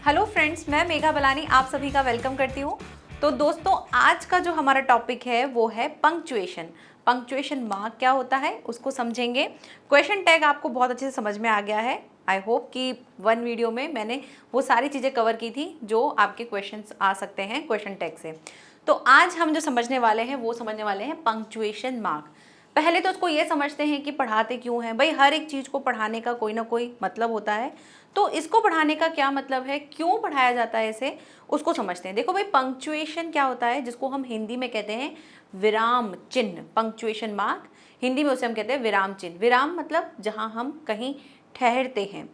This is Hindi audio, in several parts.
हेलो फ्रेंड्स, मैं मेघा बलानी आप सभी का वेलकम करती हूँ। तो दोस्तों, आज का जो हमारा टॉपिक है वो है पंक्चुएशन। पंक्चुएशन मार्क क्या होता है उसको समझेंगे। क्वेश्चन टैग आपको बहुत अच्छे से समझ में आ गया है। आई होप कि वन वीडियो में मैंने वो सारी चीज़ें कवर की थी जो आपके क्वेश्चंस आ सकते हैं क्वेश्चन टैग से। तो आज हम जो समझने वाले हैं वो समझने वाले हैं पंक्चुएशन मार्क। पहले तो उसको ये समझते हैं कि पढ़ाते क्यों हैं। भाई, हर एक चीज़ को पढ़ाने का कोई ना कोई मतलब होता है। तो इसको पढ़ाने का क्या मतलब है, क्यों पढ़ाया जाता है इसे, उसको समझते हैं। देखो भाई, पंक्चुएशन क्या होता है, जिसको हम हिंदी में कहते हैं विराम चिन्ह। पंक्चुएशन मार्क हिंदी में उसे हम कहते हैं विराम चिन्ह। विराम मतलब जहाँ हम कहीं ठहरते हैं।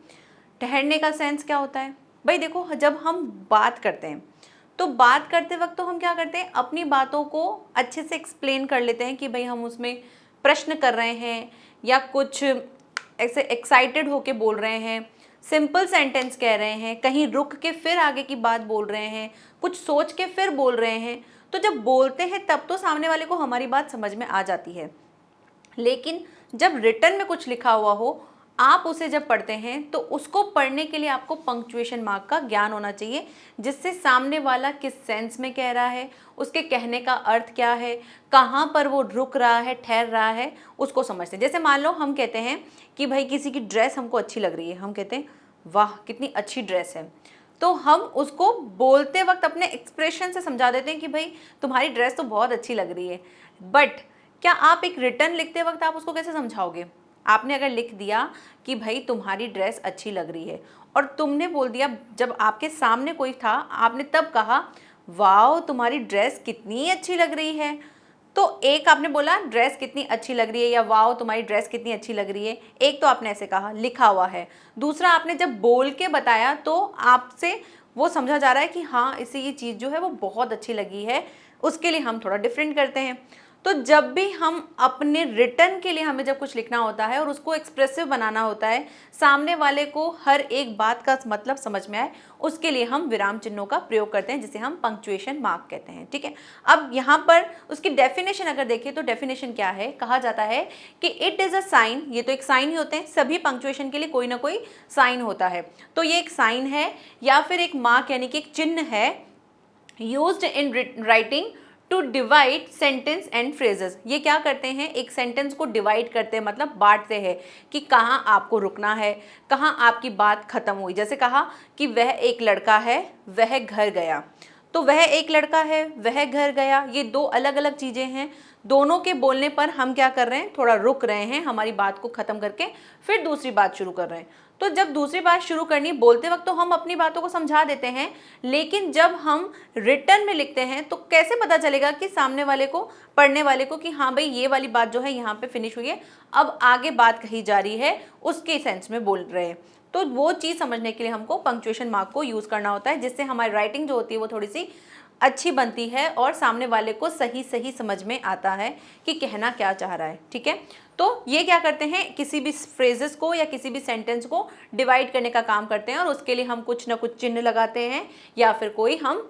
ठहरने का सेंस क्या होता है भाई? देखो, जब हम बात करते हैं तो बात करते वक्त तो हम क्या करते हैं, अपनी बातों को अच्छे से एक्सप्लेन कर लेते हैं कि भाई हम उसमें प्रश्न कर रहे हैं या कुछ ऐसे एक्साइटेड होके बोल रहे हैं, सिंपल सेंटेंस कह रहे हैं, कहीं रुक के फिर आगे की बात बोल रहे हैं, कुछ सोच के फिर बोल रहे हैं। तो जब बोलते हैं तब तो सामने वाले को हमारी बात समझ में आ जाती है। लेकिन जब रिटन में कुछ लिखा हुआ हो, आप उसे जब पढ़ते हैं तो उसको पढ़ने के लिए आपको पंक्चुएशन मार्क का ज्ञान होना चाहिए, जिससे सामने वाला किस सेंस में कह रहा है, उसके कहने का अर्थ क्या है, कहाँ पर वो रुक रहा है, ठहर रहा है, उसको समझते हैं। जैसे मान लो हम कहते हैं कि भाई किसी की ड्रेस हमको अच्छी लग रही है, हम कहते हैं वाह कितनी अच्छी ड्रेस है। तो हम उसको बोलते वक्त अपने एक्सप्रेशन से समझा देते हैं कि भाई तुम्हारी ड्रेस तो बहुत अच्छी लग रही है। बट क्या आप एक रिटर्न लिखते वक्त आप उसको कैसे समझाओगे? आपने अगर लिख दिया कि भाई तुम्हारी ड्रेस अच्छी लग रही है और तुमने बोल दिया, जब आपके सामने कोई था आपने तब कहा वाओ तुम्हारी ड्रेस कितनी अच्छी लग रही है, तो एक आपने बोला ड्रेस कितनी अच्छी लग रही है या वाओ तुम्हारी ड्रेस कितनी अच्छी लग रही है, एक तो आपने ऐसे कहा, लिखा हुआ है। दूसरा, आपने जब बोल के बताया तो आपसे वो समझा जा रहा है कि हाँ इसे ये चीज़ जो है वो बहुत अच्छी लगी है। उसके लिए हम थोड़ा डिफरेंट करते हैं। तो जब भी हम अपने रिटर्न के लिए हमें जब कुछ लिखना होता है और उसको एक्सप्रेसिव बनाना होता है, सामने वाले को हर एक बात का मतलब समझ में आए, उसके लिए हम विराम चिन्हों का प्रयोग करते हैं, जिसे हम पंक्चुएशन मार्क कहते हैं। ठीक है, अब यहाँ पर उसकी डेफिनेशन अगर देखें तो डेफिनेशन क्या है, कहा जाता है कि इट इज़ अ साइन। ये तो एक साइन ही होते हैं, सभी पंक्चुएशन के लिए कोई ना कोई साइन होता है। तो ये एक साइन है या फिर एक मार्क यानी कि एक चिन्ह है, used in writing to divide sentence and phrases. ये क्या करते हैं, एक सेंटेंस को डिवाइड करते हैं, मतलब बांटते हैं कि कहाँ आपको रुकना है, कहाँ आपकी बात खत्म हुई। जैसे कहा कि वह एक लड़का है, वह घर गया। तो वह एक लड़का है, वह घर गया, ये दो अलग अलग चीज़ें हैं। दोनों के बोलने पर हम क्या कर रहे हैं, थोड़ा रुक रहे हैं, हमारी बात को ख़त्म करके फिर दूसरी बात शुरू कर रहे हैं। तो जब दूसरी बात शुरू करनी, बोलते वक्त तो हम अपनी बातों को समझा देते हैं, लेकिन जब हम रिटर्न में लिखते हैं तो कैसे पता चलेगा कि सामने वाले को, पढ़ने वाले को, कि हाँ भाई ये वाली बात जो है यहाँ पे फिनिश हुई है, अब आगे बात कही जा रही है, उसके सेंस में बोल रहे हैं। तो वो चीज़ समझने के लिए हमको पंक्चुएशन मार्क को यूज़ करना होता है, जिससे हमारी राइटिंग जो होती है वो थोड़ी सी अच्छी बनती है और सामने वाले को सही सही समझ में आता है कि कहना क्या चाह रहा है। ठीक है, तो ये क्या करते हैं, किसी भी फ्रेजेस को या किसी भी सेंटेंस को डिवाइड करने का काम करते हैं और उसके लिए हम कुछ ना कुछ चिन्ह लगाते हैं या फिर कोई हम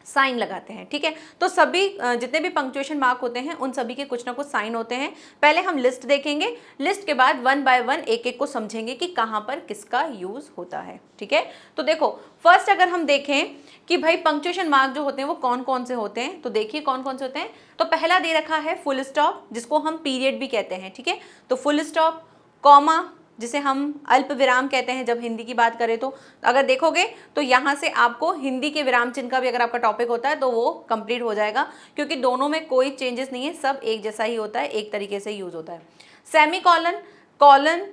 साइन लगाते हैं। ठीक है, तो सभी जितने भी पंक्चुएशन मार्क होते हैं उन सभी के कुछ ना कुछ साइन होते हैं। पहले हम लिस्ट देखेंगे, लिस्ट के बाद वन बाय वन एक एक को समझेंगे कि कहाँ पर किसका यूज होता है। ठीक है, तो देखो फर्स्ट अगर हम देखें कि भाई पंक्चुएशन मार्क जो होते हैं वो कौन कौन से होते हैं, तो देखिए कौन कौन से होते हैं। तो पहला दे रखा है फुल स्टॉप, जिसको हम पीरियड भी कहते हैं। ठीक है, तो फुल स्टॉप, कॉमा जिसे हम अल्प विराम कहते हैं जब हिंदी की बात करें तो अगर देखोगे तो यहाँ से आपको हिंदी के विराम चिन्ह का भी अगर आपका टॉपिक होता है तो वो कंप्लीट हो जाएगा, क्योंकि दोनों में कोई चेंजेस नहीं है, सब एक जैसा ही होता है, एक तरीके से यूज होता है। Semicolon, colon,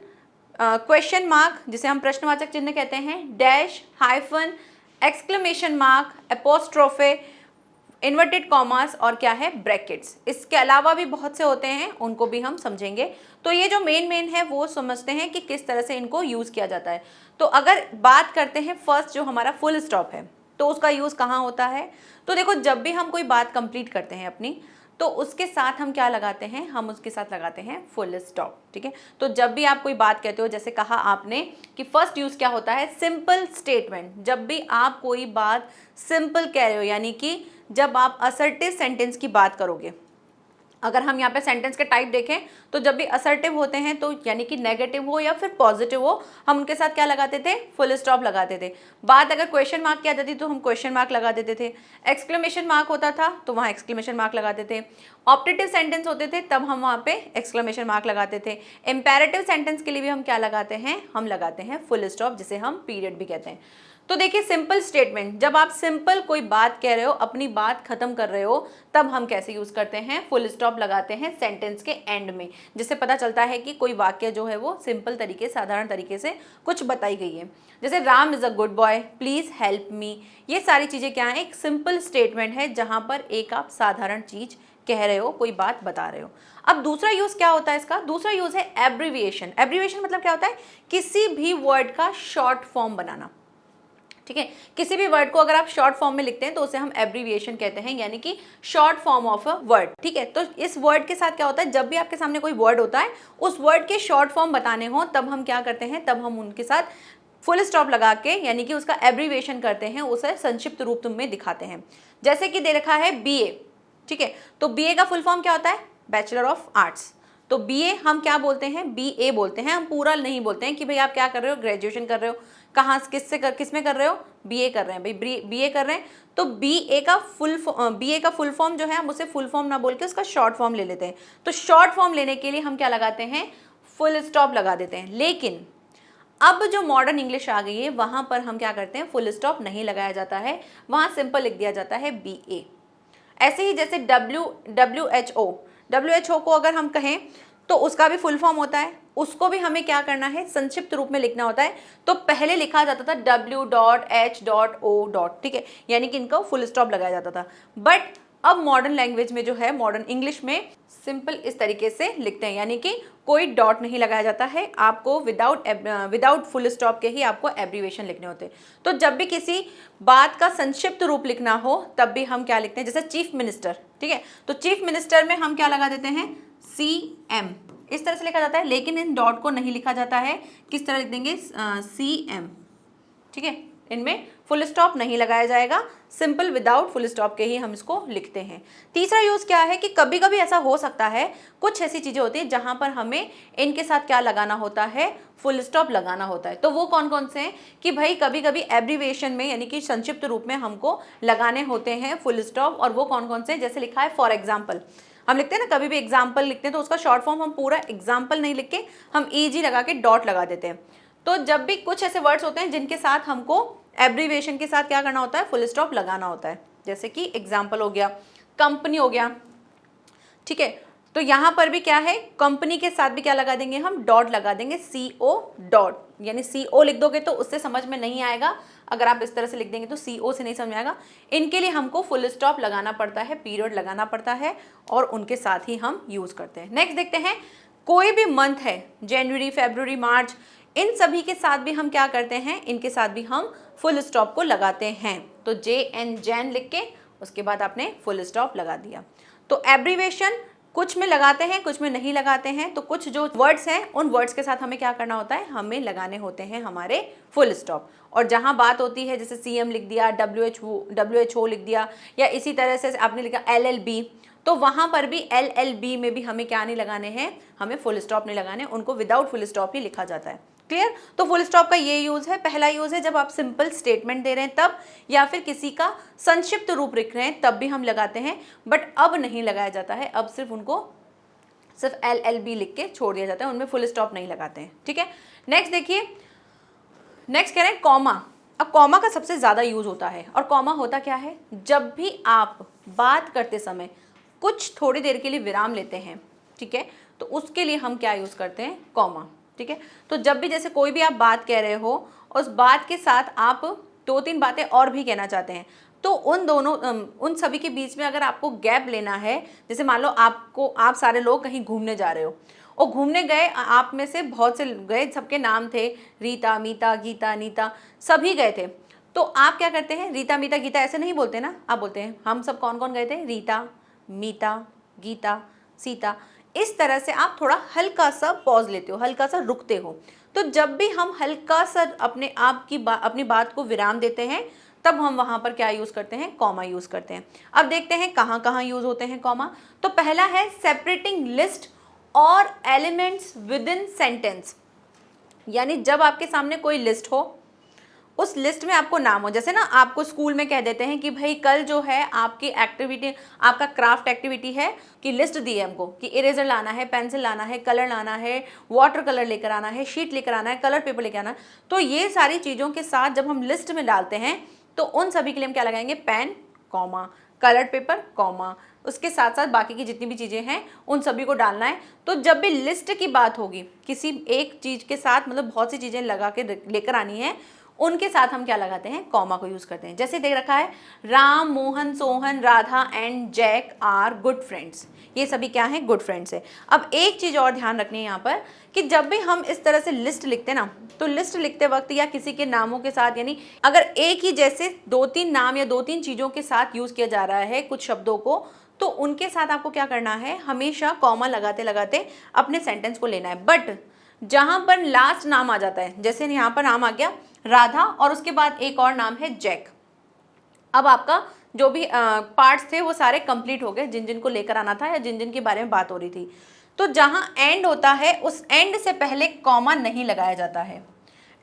question mark जिसे हम प्रश्नवाचक चिन्ह कहते हैं, dash, hyphen, exclamation mark, apostrophe, inverted commas और क्या है, ब्रैकेट्स। इसके अलावा भी बहुत से होते हैं, उनको भी हम समझेंगे। तो ये जो मेन है वो समझते हैं कि किस तरह से इनको यूज़ किया जाता है। तो अगर बात करते हैं फर्स्ट जो हमारा फुल स्टॉप है, तो उसका यूज़ कहाँ होता है, तो देखो जब भी हम कोई बात कंप्लीट करते हैं अपनी, तो उसके साथ हम क्या लगाते हैं, हम उसके साथ लगाते हैं फुल स्टॉप। ठीक है, तो जब भी आप कोई बात कहते हो, जैसे कहा आपने कि फर्स्ट यूज़ क्या होता है, सिंपल स्टेटमेंट। जब भी आप कोई बात सिंपल कह रहे हो, यानी कि जब आप असर्टिव सेंटेंस की बात करोगे, अगर हम यहाँ पे सेंटेंस के टाइप देखें तो जब भी असर्टिव होते हैं तो यानी कि नेगेटिव हो या फिर पॉजिटिव हो, हम उनके साथ क्या लगाते थे, फुल स्टॉप लगाते थे। बात अगर क्वेश्चन मार्क की आ जाती तो हम क्वेश्चन मार्क लगा देते थे, एक्सक्लेमेशन मार्क होता था तो वहाँ एक्सक्लेमेशन मार्क लगाते थे, ऑप्टेटिव सेंटेंस होते थे तब हम वहाँ पे एक्सक्लेमेशन मार्क लगाते थे, इंपेरेटिव सेंटेंस के लिए भी हम क्या लगाते हैं, हम लगाते हैं फुल स्टॉप, जिसे हम पीरियड भी कहते हैं। तो देखिए सिंपल स्टेटमेंट, जब आप सिंपल कोई बात कह रहे हो, अपनी बात खत्म कर रहे हो, तब हम कैसे यूज करते हैं, फुल स्टॉप लगाते हैं सेंटेंस के एंड में, जिससे पता चलता है कि कोई वाक्य जो है वो सिंपल तरीके, साधारण तरीके से कुछ बताई गई है। जैसे Ram is a good boy, please help me, ये सारी चीजें क्या है, एक सिंपल स्टेटमेंट है जहां पर एक आप साधारण चीज कह रहे हो, कोई बात बता रहे हो। अब दूसरा यूज क्या होता है इसका, दूसरा यूज है एब्रीविएशन। एब्रीविएशन मतलब क्या होता है, किसी भी वर्ड का शॉर्ट फॉर्म बनाना। ठीक है, किसी भी वर्ड को अगर आप शॉर्ट फॉर्म में लिखते हैं तो उसे हम एब्रीविएशन कहते हैं, यानी कि short form of a word. ठीक है, तो इस वर्ड के साथ क्या होता है, जब भी आपके सामने कोई वर्ड होता है, उस वर्ड के शॉर्ट फॉर्म बताने हो, तब हम क्या करते हैं, तब हम उनके साथ फुल स्टॉप लगा के यानी कि उसका एब्रीविएशन करते हैं, उसे संक्षिप्त रूप में दिखाते हैं। जैसे कि दे रखा है BA, ठीक है, तो BA का फुल फॉर्म क्या होता है, बैचलर ऑफ आर्ट्स। तो BA हम क्या बोलते हैं, BA बोलते हैं, हम पूरा नहीं बोलते हैं कि भाई आप क्या कर रहे हो, ग्रेजुएशन कर रहे हो, कहाँ किस में कर रहे हो, BA कर रहे हैं, भाई BA कर रहे हैं। तो BA का फुल फॉर्म जो है, हम उसे फुल फॉर्म ना बोल के उसका शॉर्ट फॉर्म ले लेते हैं। तो शॉर्ट फॉर्म लेने के लिए हम क्या लगाते हैं, फुल स्टॉप लगा देते हैं। लेकिन अब जो मॉडर्न इंग्लिश आ गई है, वहां पर हम क्या करते हैं, फुल स्टॉप नहीं लगाया जाता है, वहां सिंपल लिख दिया जाता है BA। ऐसे ही जैसे WHO को अगर हम कहें तो उसका भी फुल फॉर्म होता है, उसको भी हमें क्या करना है, संक्षिप्त रूप में लिखना होता है। तो पहले लिखा जाता था W.H.O. ठीक है, यानी कि इनका फुल स्टॉप लगाया जाता था। बट अब मॉडर्न लैंग्वेज में जो है, मॉडर्न इंग्लिश में सिंपल इस तरीके से लिखते हैं, यानी कि कोई डॉट नहीं लगाया जाता है, आपको विदाउट फुल स्टॉप के ही आपको एब्रीविएशन लिखने होते हैं। तो जब भी किसी बात का संक्षिप्त रूप लिखना हो, तब भी हम क्या लिखते हैं, जैसे चीफ मिनिस्टर, ठीक है, तो चीफ मिनिस्टर में हम क्या लगा देते हैं, CM, इस तरह से लिखा जाता है। लेकिन इन डॉट को नहीं लिखा जाता है, किस तरह लिख देंगे, CM, ठीक है, इनमें फुल स्टॉप नहीं लगाया जाएगा, सिंपल विदाउट फुल स्टॉप के ही हम इसको लिखते हैं। तीसरा यूज क्या है कि कभी कभी ऐसा हो सकता है, कुछ ऐसी चीजें होती हैं जहां पर हमें इनके साथ क्या लगाना होता है, फुल स्टॉप लगाना होता है। तो वो कौन कौन से हैं कि भाई कभी कभी एब्रीविएशन में यानी कि संक्षिप्त रूप में हमको लगाने होते हैं फुल स्टॉप, और वो कौन कौन से, जैसे लिखा है फॉर एग्जाम्पल, हम लिखते हैं ना, कभी भी एग्जाम्पल लिखते हैं तो उसका शॉर्ट फॉर्म हम पूरा एग्जाम्पल नहीं लिख के हम EG लगा के डॉट लगा देते हैं। तो जब भी कुछ ऐसे वर्ड्स होते हैं जिनके साथ हमको एब्रीविएशन के साथ क्या करना होता है, फुल स्टॉप लगाना होता है, जैसे कि एग्जाम्पल हो गया, कंपनी हो गया, ठीक है, तो यहाँ पर भी क्या है, कंपनी के साथ भी क्या लगा देंगे, हम डॉट लगा देंगे, CO डॉट, यानी CO लिख दोगे तो उससे समझ में नहीं आएगा, अगर आप इस तरह से लिख देंगे तो CO से नहीं समझ में आएगा। इनके लिए हमको फुल स्टॉप लगाना पड़ता है, पीरियड लगाना पड़ता है, और उनके साथ ही हम यूज करते हैं। नेक्स्ट देखते हैं, कोई भी मंथ है, जनवरी, फरवरी, मार्च, इन सभी के साथ भी हम क्या करते हैं, इनके साथ भी हम फुल स्टॉप को लगाते हैं। तो JN, जैन लिख के उसके बाद आपने फुल स्टॉप लगा दिया। तो एब्रीविएशन कुछ में लगाते हैं, कुछ में नहीं लगाते हैं। तो कुछ जो वर्ड्स हैं, उन वर्ड्स के साथ हमें क्या करना होता है, हमें लगाने होते हैं हमारे फुल स्टॉप। और जहां बात होती है, जैसे CM लिख दिया, WHO लिख दिया, या इसी तरह से आपने लिखा LLB, तो वहां पर भी LLB में भी हमें क्या नहीं लगाने हैं, हमें फुल स्टॉप नहीं लगाने, उनको विदाउट फुल स्टॉप ही लिखा जाता है। क्लियर। तो फुल स्टॉप का ये यूज है। पहला यूज है जब आप सिंपल स्टेटमेंट दे रहे हैं तब, या फिर किसी का संक्षिप्त रूप लिख रहे हैं तब भी हम लगाते हैं, बट अब नहीं लगाया जाता है, अब सिर्फ उनको सिर्फ LLB लिख के छोड़ दिया जाता है, उनमें फुल स्टॉप नहीं लगाते हैं। ठीक है, नेक्स्ट देखिए, नेक्स्ट कह रहे हैं कॉमा। अब कॉमा का सबसे ज्यादा यूज होता है, और कॉमा होता क्या है, जब भी आप बात करते समय कुछ थोड़ी देर के लिए विराम लेते हैं, ठीक है, तो उसके लिए हम क्या यूज करते हैं, कॉमा। ठीक है, तो जब भी जैसे कोई भी आप बात कह रहे हो, उस बात के साथ आप 2-3 बातें और भी कहना चाहते हैं, तो उन सभी के बीच में अगर आपको गैप लेना है, जैसे मान लो आप सारे लोग कहीं घूमने जा रहे हो, और घूमने गए, आप में से बहुत से गए, सबके नाम थे रीता, मीता, गीता, नीता, सभी गए थे, तो आप क्या करते हैं, रीता, मीता, गीता ऐसे नहीं बोलते ना, आप बोलते हैं हम सब कौन कौन गए थे, रीता, मीता, गीता, सीता। इस तरह से आप थोड़ा हल्का सा पॉज लेते हो, हल्का सा रुकते हो। तो जब भी हम हल्का सा अपनी बात को विराम देते हैं, तब हम वहाँ पर क्या यूज़ करते हैं, कॉमा यूज़ करते हैं। अब देखते हैं कहाँ कहाँ यूज़ होते हैं कॉमा। तो पहला है सेपरेटिंग लिस्ट और एलिमेंट्स विद इन सेंटेंस, यानी जब आपके सामने कोई लिस्ट हो, उस लिस्ट में आपको नाम हो, जैसे ना आपको स्कूल में कह देते हैं कि भाई कल जो है आपकी एक्टिविटी, आपका क्राफ्ट एक्टिविटी है कि लिस्ट दी है हमको कि इरेजर लाना है, पेंसिल लाना है, कलर लाना है, वाटर कलर लेकर आना है, शीट लेकर आना है, कलर पेपर लेकर आना है। तो ये सारी चीज़ों के साथ जब हम लिस्ट में डालते हैं तो उन सभी के लिए हम क्या लगाएंगे, pen comma, coloured paper comma, उसके साथ साथ बाकी की जितनी भी चीज़ें हैं उन सभी को डालना है। तो जब भी लिस्ट की बात होगी किसी एक चीज़ के साथ, मतलब बहुत सी चीज़ें लगा के लेकर आनी है, उनके साथ हम क्या लगाते हैं, कॉमा को यूज़ करते हैं। जैसे देख रखा है, Ram, Mohan, Sohan, Radha and Jack are good friends, ये सभी क्या हैं, गुड फ्रेंड्स है। अब एक चीज़ और ध्यान रखनी है यहाँ पर कि जब भी हम इस तरह से लिस्ट लिखते हैं ना, तो लिस्ट लिखते वक्त या किसी के नामों के साथ, यानी अगर एक ही जैसे 2-3 नाम या 2-3 चीज़ों के साथ यूज़ किया जा रहा है कुछ शब्दों को, तो उनके साथ आपको क्या करना है, हमेशा कॉमा लगाते लगाते अपने सेंटेंस को लेना है। बट जहाँ पर लास्ट नाम आ जाता है, जैसे यहाँ पर नाम आ गया राधा और उसके बाद एक और नाम है जैक, अब आपका जो भी पार्ट्स थे वो सारे कंप्लीट हो गए, जिन जिन को लेकर आना था या जिन जिन के बारे में बात हो रही थी। तो जहाँ एंड होता है उस एंड से पहले कॉमा नहीं लगाया जाता है।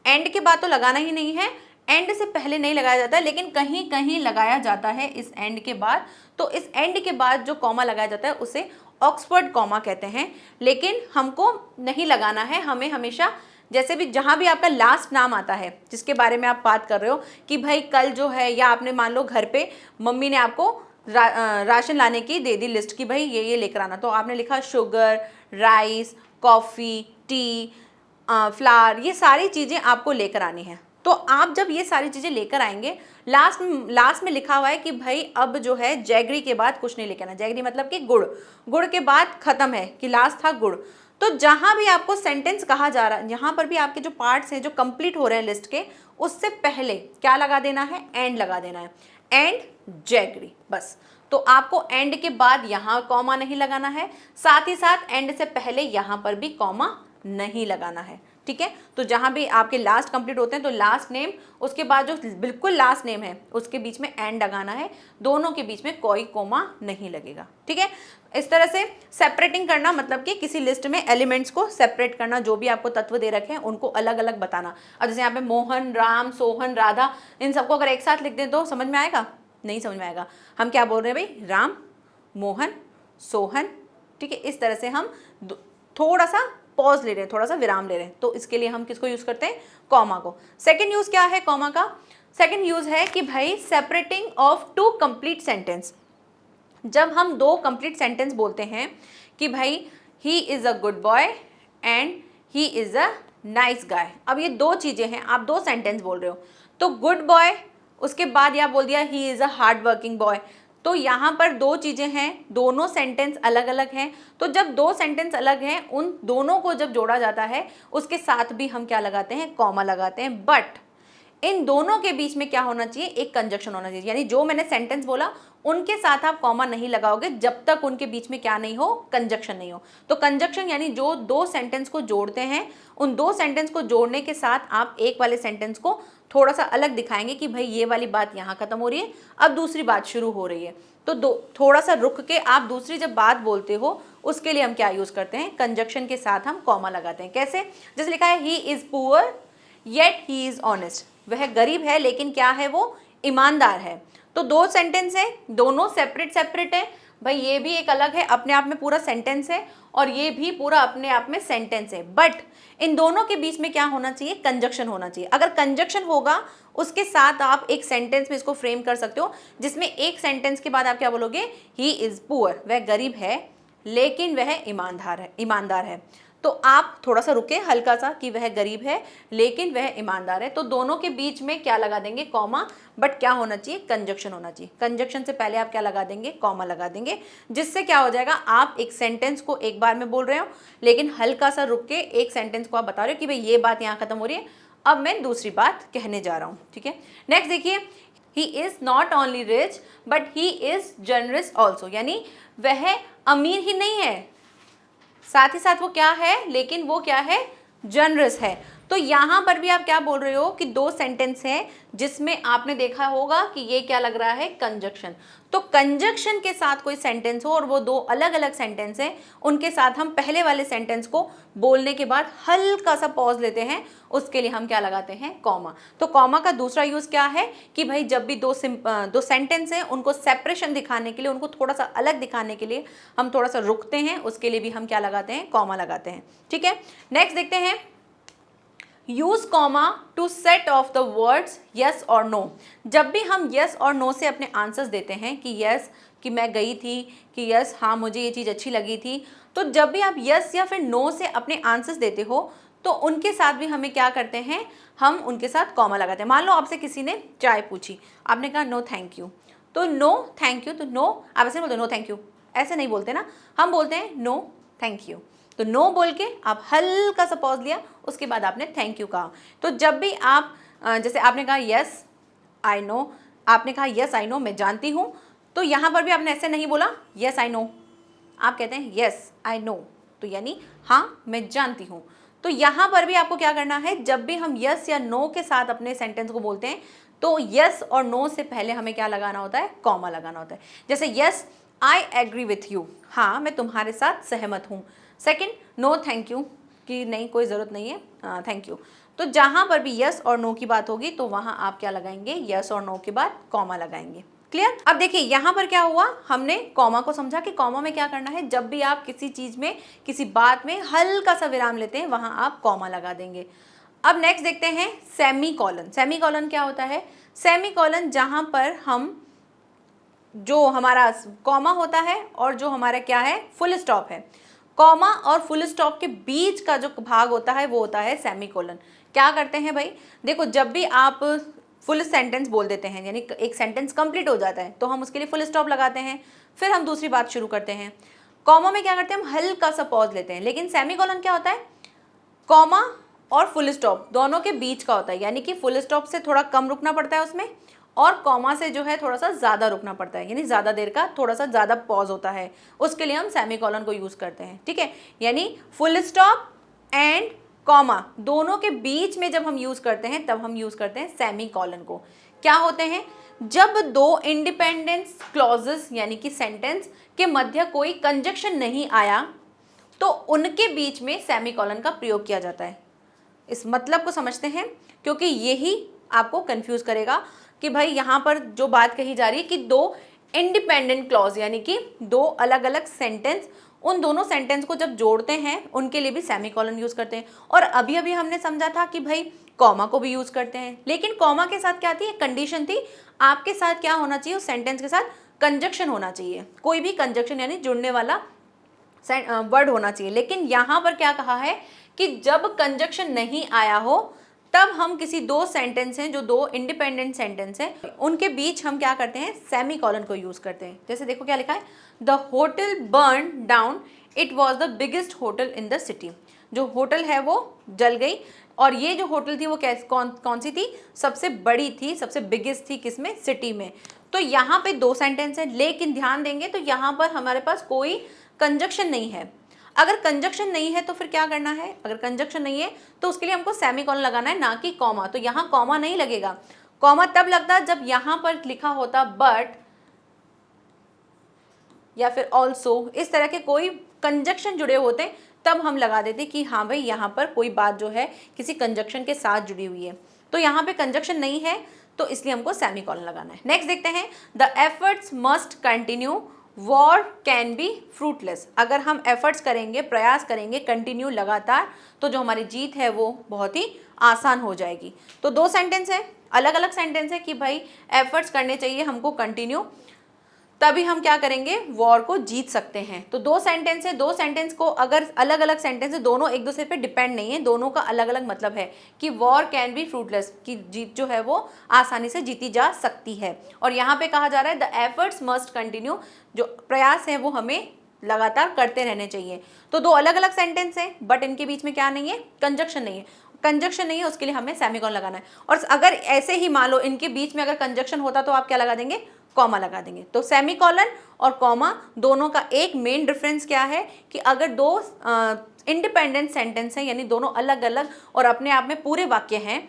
एंड के बाद तो लगाना ही नहीं है, एंड से पहले नहीं लगाया जाता है, लेकिन कहीं कहीं लगाया जाता है इस एंड के बाद। तो इस एंड के बाद जो कॉमा लगाया जाता है उसे ऑक्सफोर्ड कॉमा कहते हैं, लेकिन हमको नहीं लगाना है। हमें हमेशा जैसे भी जहाँ भी आपका लास्ट नाम आता है जिसके बारे में आप बात कर रहे हो कि भाई कल जो है, या आपने मान लो घर पे मम्मी ने आपको राशन लाने की दे दी लिस्ट कि भाई ये लेकर आना, तो आपने लिखा sugar, rice, coffee, T, flower, ये सारी चीज़ें आपको लेकर आनी है। तो आप जब ये सारी चीज़ें लेकर आएंगे, लास्ट में लिखा हुआ है कि भाई अब जो है जैगरी के बाद कुछ नहीं लेकर आना। जैगरी मतलब कि गुड़, गुड़ के बाद ख़त्म है, कि लास्ट था गुड़। तो जहाँ भी आपको सेंटेंस कहा जा रहा है, यहाँ पर भी आपके जो पार्ट्स हैं जो कंप्लीट हो रहे हैं लिस्ट के, उससे पहले क्या लगा देना है, एंड लगा देना है, एंड जैगरी, बस। तो आपको एंड के बाद यहाँ कॉमा नहीं लगाना है, साथ ही साथ एंड से पहले यहाँ पर भी कॉमा नहीं लगाना है, ठीक है। तो जहाँ भी आपके लास्ट कंप्लीट होते हैं तो लास्ट नेम, उसके बाद जो बिल्कुल लास्ट नेम है उसके बीच में एंड लगाना है, दोनों के बीच में कोई कोमा नहीं लगेगा, ठीक है। इस तरह से सेपरेटिंग करना मतलब कि किसी लिस्ट में एलिमेंट्स को सेपरेट करना, जो भी आपको तत्व दे रखे हैं उनको अलग अलग बताना। अब जैसे यहाँ पे मोहन, राम, सोहन, राधा, इन सबको अगर एक साथ लिख दें तो समझ में आएगा, नहीं समझ में आएगा। हम क्या बोल रहे हैं भाई, राम, मोहन, सोहन, ठीक है। इस तरह से हम थोड़ा सा पॉज ले रहे हैं, थोड़ा सा विराम ले रहे हैं, तो इसके लिए हम किसको यूज़ करते हैं, कॉमा को। सेकंड यूज़ क्या है कॉमा का, सेकंड यूज़ है कि भाई सेपरेटिंग ऑफ 2 कंप्लीट सेंटेंस। जब हम 2 कंप्लीट सेंटेंस बोलते हैं कि भाई he is a good boy and he is a nice guy, अब ये 2 चीज़ें हैं, आप 2 सेंटेंस बोल रहे हो, तो गुड बॉय, उसके बाद या बोल दिया he is a hard working boy. तो यहाँ पर 2 चीज़ें हैं, दोनों सेंटेंस अलग अलग हैं। तो जब 2 सेंटेंस अलग हैं, उन दोनों को जब जोड़ा जाता है उसके साथ भी हम क्या लगाते हैं, कॉमा लगाते हैं। बट इन दोनों के बीच में क्या होना चाहिए, एक कंजक्शन होना चाहिए, यानी जो मैंने सेंटेंस बोला उनके साथ आप कॉमा नहीं लगाओगे जब तक उनके बीच में क्या नहीं हो, कंजक्शन नहीं हो। तो कंजक्शन यानी जो 2 सेंटेंस को जोड़ते हैं, उन 2 सेंटेंस को जोड़ने के साथ आप एक वाले सेंटेंस को थोड़ा सा अलग दिखाएंगे कि भाई ये वाली बात यहाँ खत्म हो रही है, अब दूसरी बात शुरू हो रही है। तो थोड़ा सा रुक के आप दूसरी जब बात बोलते हो उसके लिए हम क्या यूज़ करते हैं, कंजक्शन के साथ हम कॉमा लगाते हैं। कैसे, जैसे लिखा है he is poor yet he is honest, वह गरीब है लेकिन क्या है, वो ईमानदार है। तो 2 सेंटेंस है, दोनों सेपरेट है भाई, ये भी एक अलग है, अपने आप में पूरा सेंटेंस है, और ये भी पूरा अपने आप में सेंटेंस है। बट इन दोनों के बीच में क्या होना चाहिए, कंजक्शन होना चाहिए। अगर कंजक्शन होगा उसके साथ आप एक सेंटेंस में इसको फ्रेम कर सकते हो, जिसमें एक सेंटेंस के बाद आप क्या बोलोगे, ही इज़ पुअर, वह गरीब है लेकिन वह ईमानदार है। तो आप थोड़ा सा रुके हल्का सा कि वह गरीब है लेकिन वह ईमानदार है, तो दोनों के बीच में क्या लगा देंगे, कॉमा। बट क्या होना चाहिए, कंजक्शन होना चाहिए। कंजक्शन से पहले आप क्या लगा देंगे, कॉमा लगा देंगे, जिससे क्या हो जाएगा, आप एक सेंटेंस को एक बार में बोल रहे हो लेकिन हल्का सा रुक के एक सेंटेंस को आप बता रहे हो कि भाई ये बात यहाँ खत्म हो रही है, अब मैं दूसरी बात कहने जा रहा हूँ, ठीक है। नेक्स्ट देखिए, he is not only rich but he is generous also, यानी वह अमीर ही नहीं है, साथ ही साथ वो क्या है, लेकिन वो क्या है, जनरस है। तो यहाँ पर भी आप क्या बोल रहे हो कि दो सेंटेंस है जिसमें आपने देखा होगा कि ये क्या लग रहा है, कंजक्शन। तो कंजक्शन के साथ कोई सेंटेंस हो और वो दो अलग अलग सेंटेंस हैं, उनके साथ हम पहले वाले सेंटेंस को बोलने के बाद हल्का सा पॉज लेते हैं, उसके लिए हम क्या लगाते हैं, कॉमा। तो कॉमा का दूसरा यूज क्या है कि भाई जब भी दो सेंटेंस हैं उनको सेपरेशन दिखाने के लिए, उनको थोड़ा सा अलग दिखाने के लिए हम थोड़ा सा रुकते हैं, उसके लिए भी हम क्या लगाते हैं, कॉमा लगाते हैं। ठीक है, नेक्स्ट देखते हैं, use comma two set of the words yes और नो। जब भी हम यस और नो से अपने आंसर्स देते हैं कि यस कि मैं गई थी, कि यस हाँ मुझे ये चीज़ अच्छी लगी थी, तो जब भी आप यस या फिर नो से अपने आंसर्स देते हो तो उनके साथ भी हमें क्या करते हैं, हम उनके साथ कॉमा लगाते हैं। मान लो आपसे किसी ने चाय पूछी, आपने कहा नो थैंक यू, तो नो थैंक यू, तो नो आप ऐसे बोलते नो थैंक यू, ऐसे नहीं बोलते ना, हम बोलते हैं नो थैंक यू। तो नो बोल के आप हल्का सा पॉज लिया, उसके बाद आपने थैंक यू कहा। तो जब भी आप जैसे आपने कहा यस आई नो, आपने कहा यस आई नो मैं जानती हूँ, तो यहाँ पर भी आपने ऐसे नहीं बोला यस आई नो, आप कहते हैं यस आई नो, तो यानी हाँ मैं जानती हूँ। तो यहाँ पर भी आपको क्या करना है, जब भी हम यस या नो के साथ अपने सेंटेंस को बोलते हैं तो यस और नो से पहले हमें क्या लगाना होता है, कॉमा लगाना होता है। जैसे yes I agree with you, हाँ मैं तुम्हारे साथ सहमत हूँ। सेकंड, नो थैंक यू, कि नहीं कोई ज़रूरत नहीं है, थैंक यू। तो जहाँ पर भी यस और नो की बात होगी तो वहाँ आप क्या लगाएंगे, यस और नो के बाद कॉमा लगाएंगे। क्लियर। अब देखिए यहाँ पर क्या हुआ, हमने कॉमा को समझा कि कॉमा में क्या करना है, जब भी आप किसी चीज़ में, किसी बात में हल्का सा विराम लेते हैं वहाँ आप कॉमा लगा देंगे। अब नेक्स्ट देखते हैं सेमी कॉलन। सेमी कॉलन क्या होता है, सेमी कॉलन जहाँ पर हम जो हमारा कॉमा होता है और जो हमारा क्या है, फुल स्टॉप है, कॉमा और फुल स्टॉप के बीच का जो भाग होता है वो होता है सेमीकोलन। क्या करते हैं भाई, देखो जब भी आप फुल सेंटेंस बोल देते हैं, यानी एक सेंटेंस कंप्लीट हो जाता है तो हम उसके लिए फुल स्टॉप लगाते हैं, फिर हम दूसरी बात शुरू करते हैं। कॉमा में क्या करते हैं, हम हल्का सा पॉज लेते हैं, लेकिन सेमीकोलन क्या होता है, कॉमा और फुल स्टॉप दोनों के बीच का होता है, यानी कि फुल स्टॉप से थोड़ा कम रुकना पड़ता है उसमें, और कॉमा से जो है थोड़ा सा ज़्यादा रुकना पड़ता है, यानी ज़्यादा देर का थोड़ा सा ज़्यादा पॉज होता है, उसके लिए हम सेमीकोलन को यूज़ करते हैं। ठीक है, यानी फुल स्टॉप एंड कॉमा दोनों के बीच में जब हम यूज़ करते हैं तब हम यूज़ करते हैं सेमीकोलन को। क्या होते हैं, जब दो इंडिपेंडेंस क्लॉजेस यानी कि सेंटेंस के मध्य कोई कंजक्शन नहीं आया तो उनके बीच में सेमीकोलन का प्रयोग किया जाता है। इस मतलब को समझते हैं, क्योंकि यही आपको कंफ्यूज करेगा कि भाई यहाँ पर जो बात कही जा रही है कि दो इंडिपेंडेंट क्लॉज यानी कि दो अलग अलग सेंटेंस, उन दोनों सेंटेंस को जब जोड़ते हैं उनके लिए भी सेमीकोलन यूज़ करते हैं। और अभी अभी हमने समझा था कि भाई कॉमा को भी यूज़ करते हैं, लेकिन कॉमा के साथ क्या थी, एक कंडीशन थी, आपके साथ क्या होना चाहिए, उस सेंटेंस के साथ कंजक्शन होना चाहिए, कोई भी कंजक्शन यानी जुड़ने वाला वर्ड होना चाहिए। लेकिन यहाँ पर क्या कहा है कि जब कंजक्शन नहीं आया हो तब हम किसी दो सेंटेंस हैं जो दो इंडिपेंडेंट सेंटेंस हैं उनके बीच हम क्या करते हैं, सेमीकोलन को यूज़ करते हैं। जैसे देखो क्या लिखा है, the hotel burn down, it was the biggest hotel in the city. जो होटल है वो जल गई, और ये जो होटल थी वो कौन सी थी, सबसे बड़ी थी, सबसे बिगेस्ट थी, किसमें, सिटी में। तो यहाँ पे दो सेंटेंस है, लेकिन ध्यान देंगे तो यहाँ पर हमारे पास कोई कंजक्शन नहीं है। अगर कंजक्शन नहीं है तो फिर क्या करना है, अगर कंजक्शन नहीं है तो उसके लिए हमको सेमीकोलन लगाना है, ना कि कॉमा। तो यहाँ कॉमा नहीं लगेगा, कॉमा तब लगता जब यहाँ पर लिखा होता बट या फिर ऑल्सो, इस तरह के कोई कंजक्शन जुड़े होते तब हम लगा देते कि हाँ भाई यहाँ पर कोई बात जो है किसी कंजक्शन के साथ जुड़ी हुई है। तो यहाँ पे कंजक्शन नहीं है तो इसलिए हमको सेमीकोलन लगाना है। नेक्स्ट देखते हैं, the efforts must continue, war can be fruitless. अगर हम एफर्ट्स करेंगे, प्रयास करेंगे कंटिन्यू लगातार, तो जो हमारी जीत है वो बहुत ही आसान हो जाएगी। तो दो सेंटेंस है, अलग अलग सेंटेंस है कि भाई एफर्ट्स करने चाहिए हमको कंटिन्यू, तभी हम क्या करेंगे, वॉर को जीत सकते हैं। तो दो सेंटेंस है, दो सेंटेंस को अगर अलग अलग सेंटेंस है, दोनों एक दूसरे पे डिपेंड नहीं है, दोनों का अलग अलग मतलब है कि वॉर कैन बी फ्रूटलेस, कि जीत जो है वो आसानी से जीती जा सकती है। और यहाँ पे कहा जा रहा है द एफर्ट्स मस्ट कंटिन्यू, जो प्रयास है वो हमें लगातार करते रहने चाहिए। तो दो अलग अलग सेंटेंस है, बट इनके बीच में क्या नहीं है, कंजक्शन नहीं है। कंजक्शन नहीं है उसके लिए हमें सेमीकोलन लगाना है। और अगर ऐसे ही मान लो इनके बीच में अगर कंजक्शन होता तो आप क्या लगा देंगे, कॉमा लगा देंगे। तो सेमी कॉलन और कॉमा दोनों का एक मेन डिफरेंस क्या है कि अगर दो इंडिपेंडेंट सेंटेंस हैं, यानी दोनों अलग अलग और अपने आप में पूरे वाक्य हैं,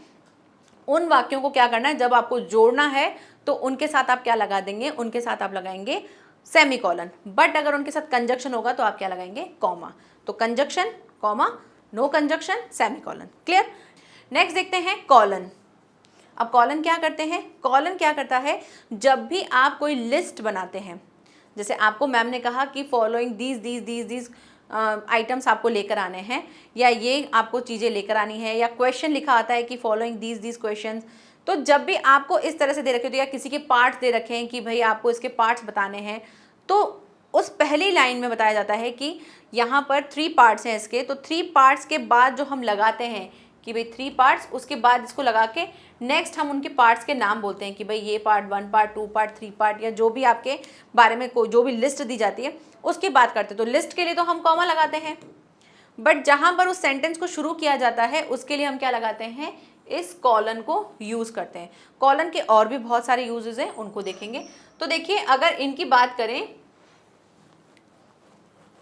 उन वाक्यों को क्या करना है, जब आपको जोड़ना है तो उनके साथ आप क्या लगा देंगे, उनके साथ आप लगाएंगे सेमी कॉलन। बट अगर उनके साथ कंजक्शन होगा तो आप क्या लगाएंगे, कॉमा। तो conjunction comma, no conjunction semicolon. Clear. Next देखते हैं कॉलन। अब कॉलन क्या करते हैं, कॉलन क्या करता है, जब भी आप कोई लिस्ट बनाते हैं, जैसे आपको मैम ने कहा कि फॉलोइंग दीज आइटम्स आपको लेकर आने हैं, या ये आपको चीज़ें लेकर आनी है, या क्वेश्चन लिखा आता है कि फॉलोइंग दीज क्वेश्चन। तो जब भी आपको इस तरह से दे रखे होते हैं या किसी के पार्ट्स दे रखे हैं कि भाई आपको इसके पार्ट्स बताने हैं, तो उस पहली लाइन में बताया जाता है कि यहाँ पर 3 पार्ट्स हैं इसके, तो 3 पार्ट्स के बाद जो हम लगाते हैं कि भाई 3 पार्ट्स, उसके बाद इसको लगा के नेक्स्ट हम उनके पार्ट्स के नाम बोलते हैं कि भाई ये पार्ट 1 पार्ट 2 पार्ट 3 पार्ट, या जो भी आपके बारे में जो भी लिस्ट दी जाती है उसकी बात करते हैं। तो लिस्ट के लिए तो हम कॉमा लगाते हैं, बट जहाँ पर उस सेंटेंस को शुरू किया जाता है उसके लिए हम क्या लगाते हैं, इस कॉलन को यूज़ करते हैं। कॉलन के और भी बहुत सारे यूजेस हैं, उनको देखेंगे। तो देखिए, अगर इनकी बात करें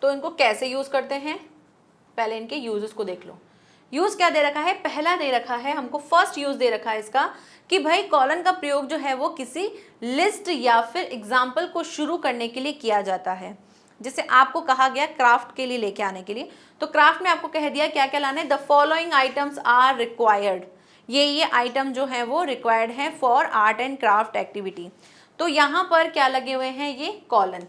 तो इनको कैसे यूज़ करते हैं, पहले इनके यूजेस को देख लो। यूज़ क्या दे रखा है, पहला दे रखा है हमको, फर्स्ट यूज़ दे रखा है इसका कि भाई कॉलन का प्रयोग जो है वो किसी लिस्ट या फिर एग्जाम्पल को शुरू करने के लिए किया जाता है। जैसे आपको कहा गया क्राफ्ट के लिए लेके आने के लिए, तो क्राफ्ट में आपको कह दिया क्या क्या लाना है, the following items are required, ये आइटम जो है वो रिक्वायर्ड है for art and craft activity. तो यहाँ पर क्या लगे हुए हैं, ये कॉलन।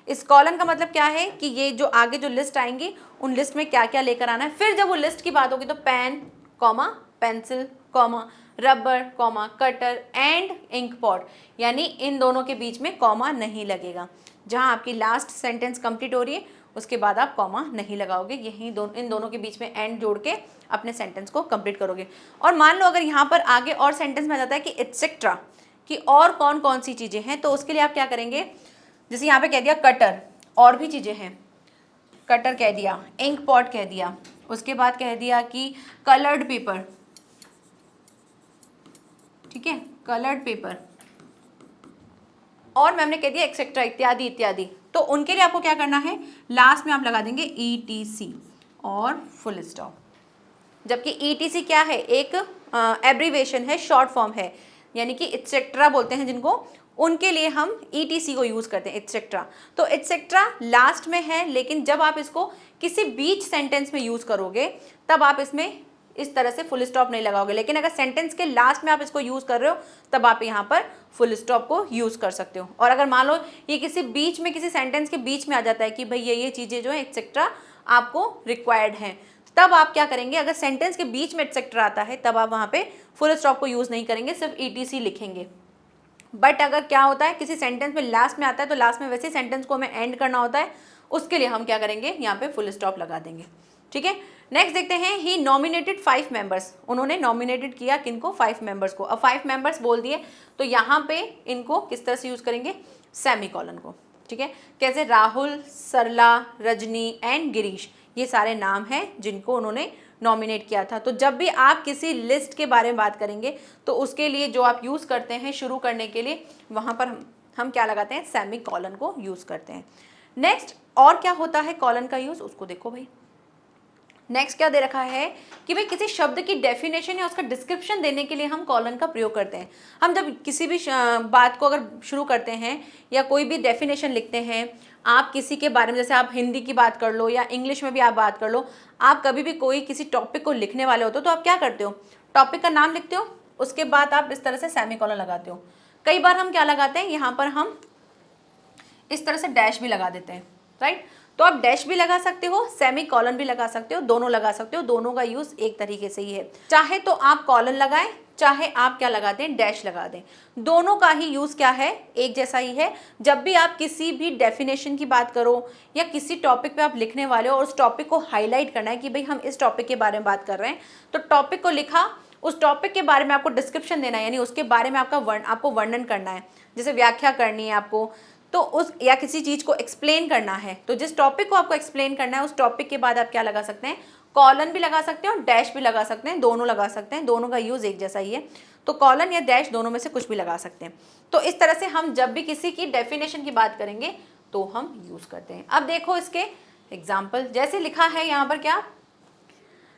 इस कॉलन का मतलब क्या है कि ये जो आगे जो लिस्ट आएंगी उन लिस्ट में क्या क्या लेकर आना है। फिर जब वो लिस्ट की बात होगी तो pen comma pencil comma rubber comma cutter and ink pot, यानी इन दोनों के बीच में कॉमा नहीं लगेगा। जहाँ आपकी लास्ट सेंटेंस कंप्लीट हो रही है उसके बाद आप कॉमा नहीं लगाओगे, यही इन दोनों के बीच में एंड जोड़ के अपने सेंटेंस को कंप्लीट करोगे। और मान लो अगर यहाँ पर आगे और सेंटेंस में आ जाता है कि एटसेट्रा, कि और कौन कौन सी चीज़ें हैं, तो उसके लिए आप क्या करेंगे, जैसे यहाँ पे कह दिया कटर, और भी चीज़ें हैं, कटर कह दिया, इंक पॉट कह दिया, उसके बाद कह दिया कि कलर्ड पेपर, ठीक है, कलर्ड पेपर, और मैम ने कह दिया एक्सेट्रा, इत्यादि इत्यादि। तो उनके लिए आपको क्या करना है, लास्ट में आप लगा देंगे ETC और फुल स्टॉप। जबकि ETC क्या है, एक एब्रीवेशन है, शॉर्ट फॉर्म है, यानी कि एटसेट्रा बोलते हैं जिनको, उनके लिए हम ETC को यूज़ करते हैं, एटसेट्रा। तो एटसेट्रा लास्ट में है, लेकिन जब आप इसको किसी बीच सेंटेंस में यूज़ करोगे तब आप इसमें इस तरह से फुल स्टॉप नहीं लगाओगे, लेकिन अगर सेंटेंस के लास्ट में आप इसको यूज़ कर रहे हो तब आप यहाँ पर फुल स्टॉप को यूज़ कर सकते हो। और अगर मान लो ये किसी बीच में, किसी सेंटेंस के बीच में आ जाता है कि भाई ये चीज़ें जो है एटसेट्रा आपको रिक्वायर्ड हैं, तब आप क्या करेंगे, अगर सेंटेंस के बीच में एटसेट्रा आता है तब आप वहाँ पे फुल स्टॉप को यूज़ नहीं करेंगे, सिर्फ ETC लिखेंगे। बट अगर क्या होता है, किसी सेंटेंस में लास्ट में आता है तो लास्ट में वैसे ही सेंटेंस को हमें एंड करना होता है, उसके लिए हम क्या करेंगे, यहाँ पे फुल स्टॉप लगा देंगे। ठीक है, नेक्स्ट देखते हैं, ही नॉमिनेटेड 5 मेंबर्स, उन्होंने नॉमिनेटेड किया किनको, 5 मेंबर्स को। अब 5 मेंबर्स बोल दिए तो यहाँ पे इनको किस तरह से यूज़ करेंगे, सेमी कॉलन को। ठीक है, कैसे, राहुल, सरला, रजनी एंड गिरीश, ये सारे नाम हैं जिनको उन्होंने नॉमिनेट किया था। तो जब भी आप किसी लिस्ट के बारे में बात करेंगे तो उसके लिए जो आप यूज़ करते हैं शुरू करने के लिए, वहाँ पर हम क्या लगाते हैं, सेमी कॉलन को यूज़ करते हैं। नेक्स्ट और क्या होता है कॉलन का यूज़, उसको देखो भाई। नेक्स्ट क्या दे रखा है कि भाई किसी शब्द की डेफिनेशन या उसका डिस्क्रिप्शन देने के लिए हम कॉलन का प्रयोग करते हैं। हम जब किसी भी बात को अगर शुरू करते हैं या कोई भी डेफिनेशन लिखते हैं, आप किसी के बारे में, जैसे आप हिंदी की बात कर लो या इंग्लिश में भी आप बात कर लो, आप कभी भी कोई किसी टॉपिक को लिखने वाले होते हो तो आप क्या करते हो, टॉपिक का नाम लिखते हो, उसके बाद आप इस तरह से सेमी कॉलन लगाते हो। कई बार हम क्या लगाते हैं, यहाँ पर हम इस तरह से डैश भी लगा देते हैं, राइट। तो आप डैश भी लगा सकते हो, सेमी कॉलन भी लगा सकते हो, दोनों लगा सकते हो, दोनों का यूज़ एक तरीके से ही है। चाहे तो आप कॉलन लगाएं, चाहे आप क्या लगा दें, डैश लगा दें, दोनों का ही यूज़ क्या है, एक जैसा ही है। जब भी आप किसी भी डेफिनेशन की बात करो या किसी टॉपिक पे आप लिखने वाले हो और उस टॉपिक को हाईलाइट करना है कि भाई हम इस टॉपिक के बारे में बात कर रहे हैं, तो टॉपिक को लिखा, उस टॉपिक के बारे में आपको डिस्क्रिप्शन देना है, यानी उसके बारे में आपको वर्णन करना है, जैसे व्याख्या करनी है आपको, तो उस या किसी चीज़ को एक्सप्लेन करना है, तो जिस टॉपिक को आपको एक्सप्लेन करना है उस टॉपिक के बाद आप क्या लगा सकते हैं, कॉलन भी लगा सकते हैं और डैश भी लगा सकते हैं, दोनों लगा सकते हैं, दोनों का यूज़ एक जैसा ही है। तो कॉलन या डैश दोनों में से कुछ भी लगा सकते हैं। तो इस तरह से हम जब भी किसी की डेफिनेशन की बात करेंगे तो हम यूज करते हैं। अब देखो इसके एग्जाम्पल, जैसे लिखा है यहाँ पर क्या,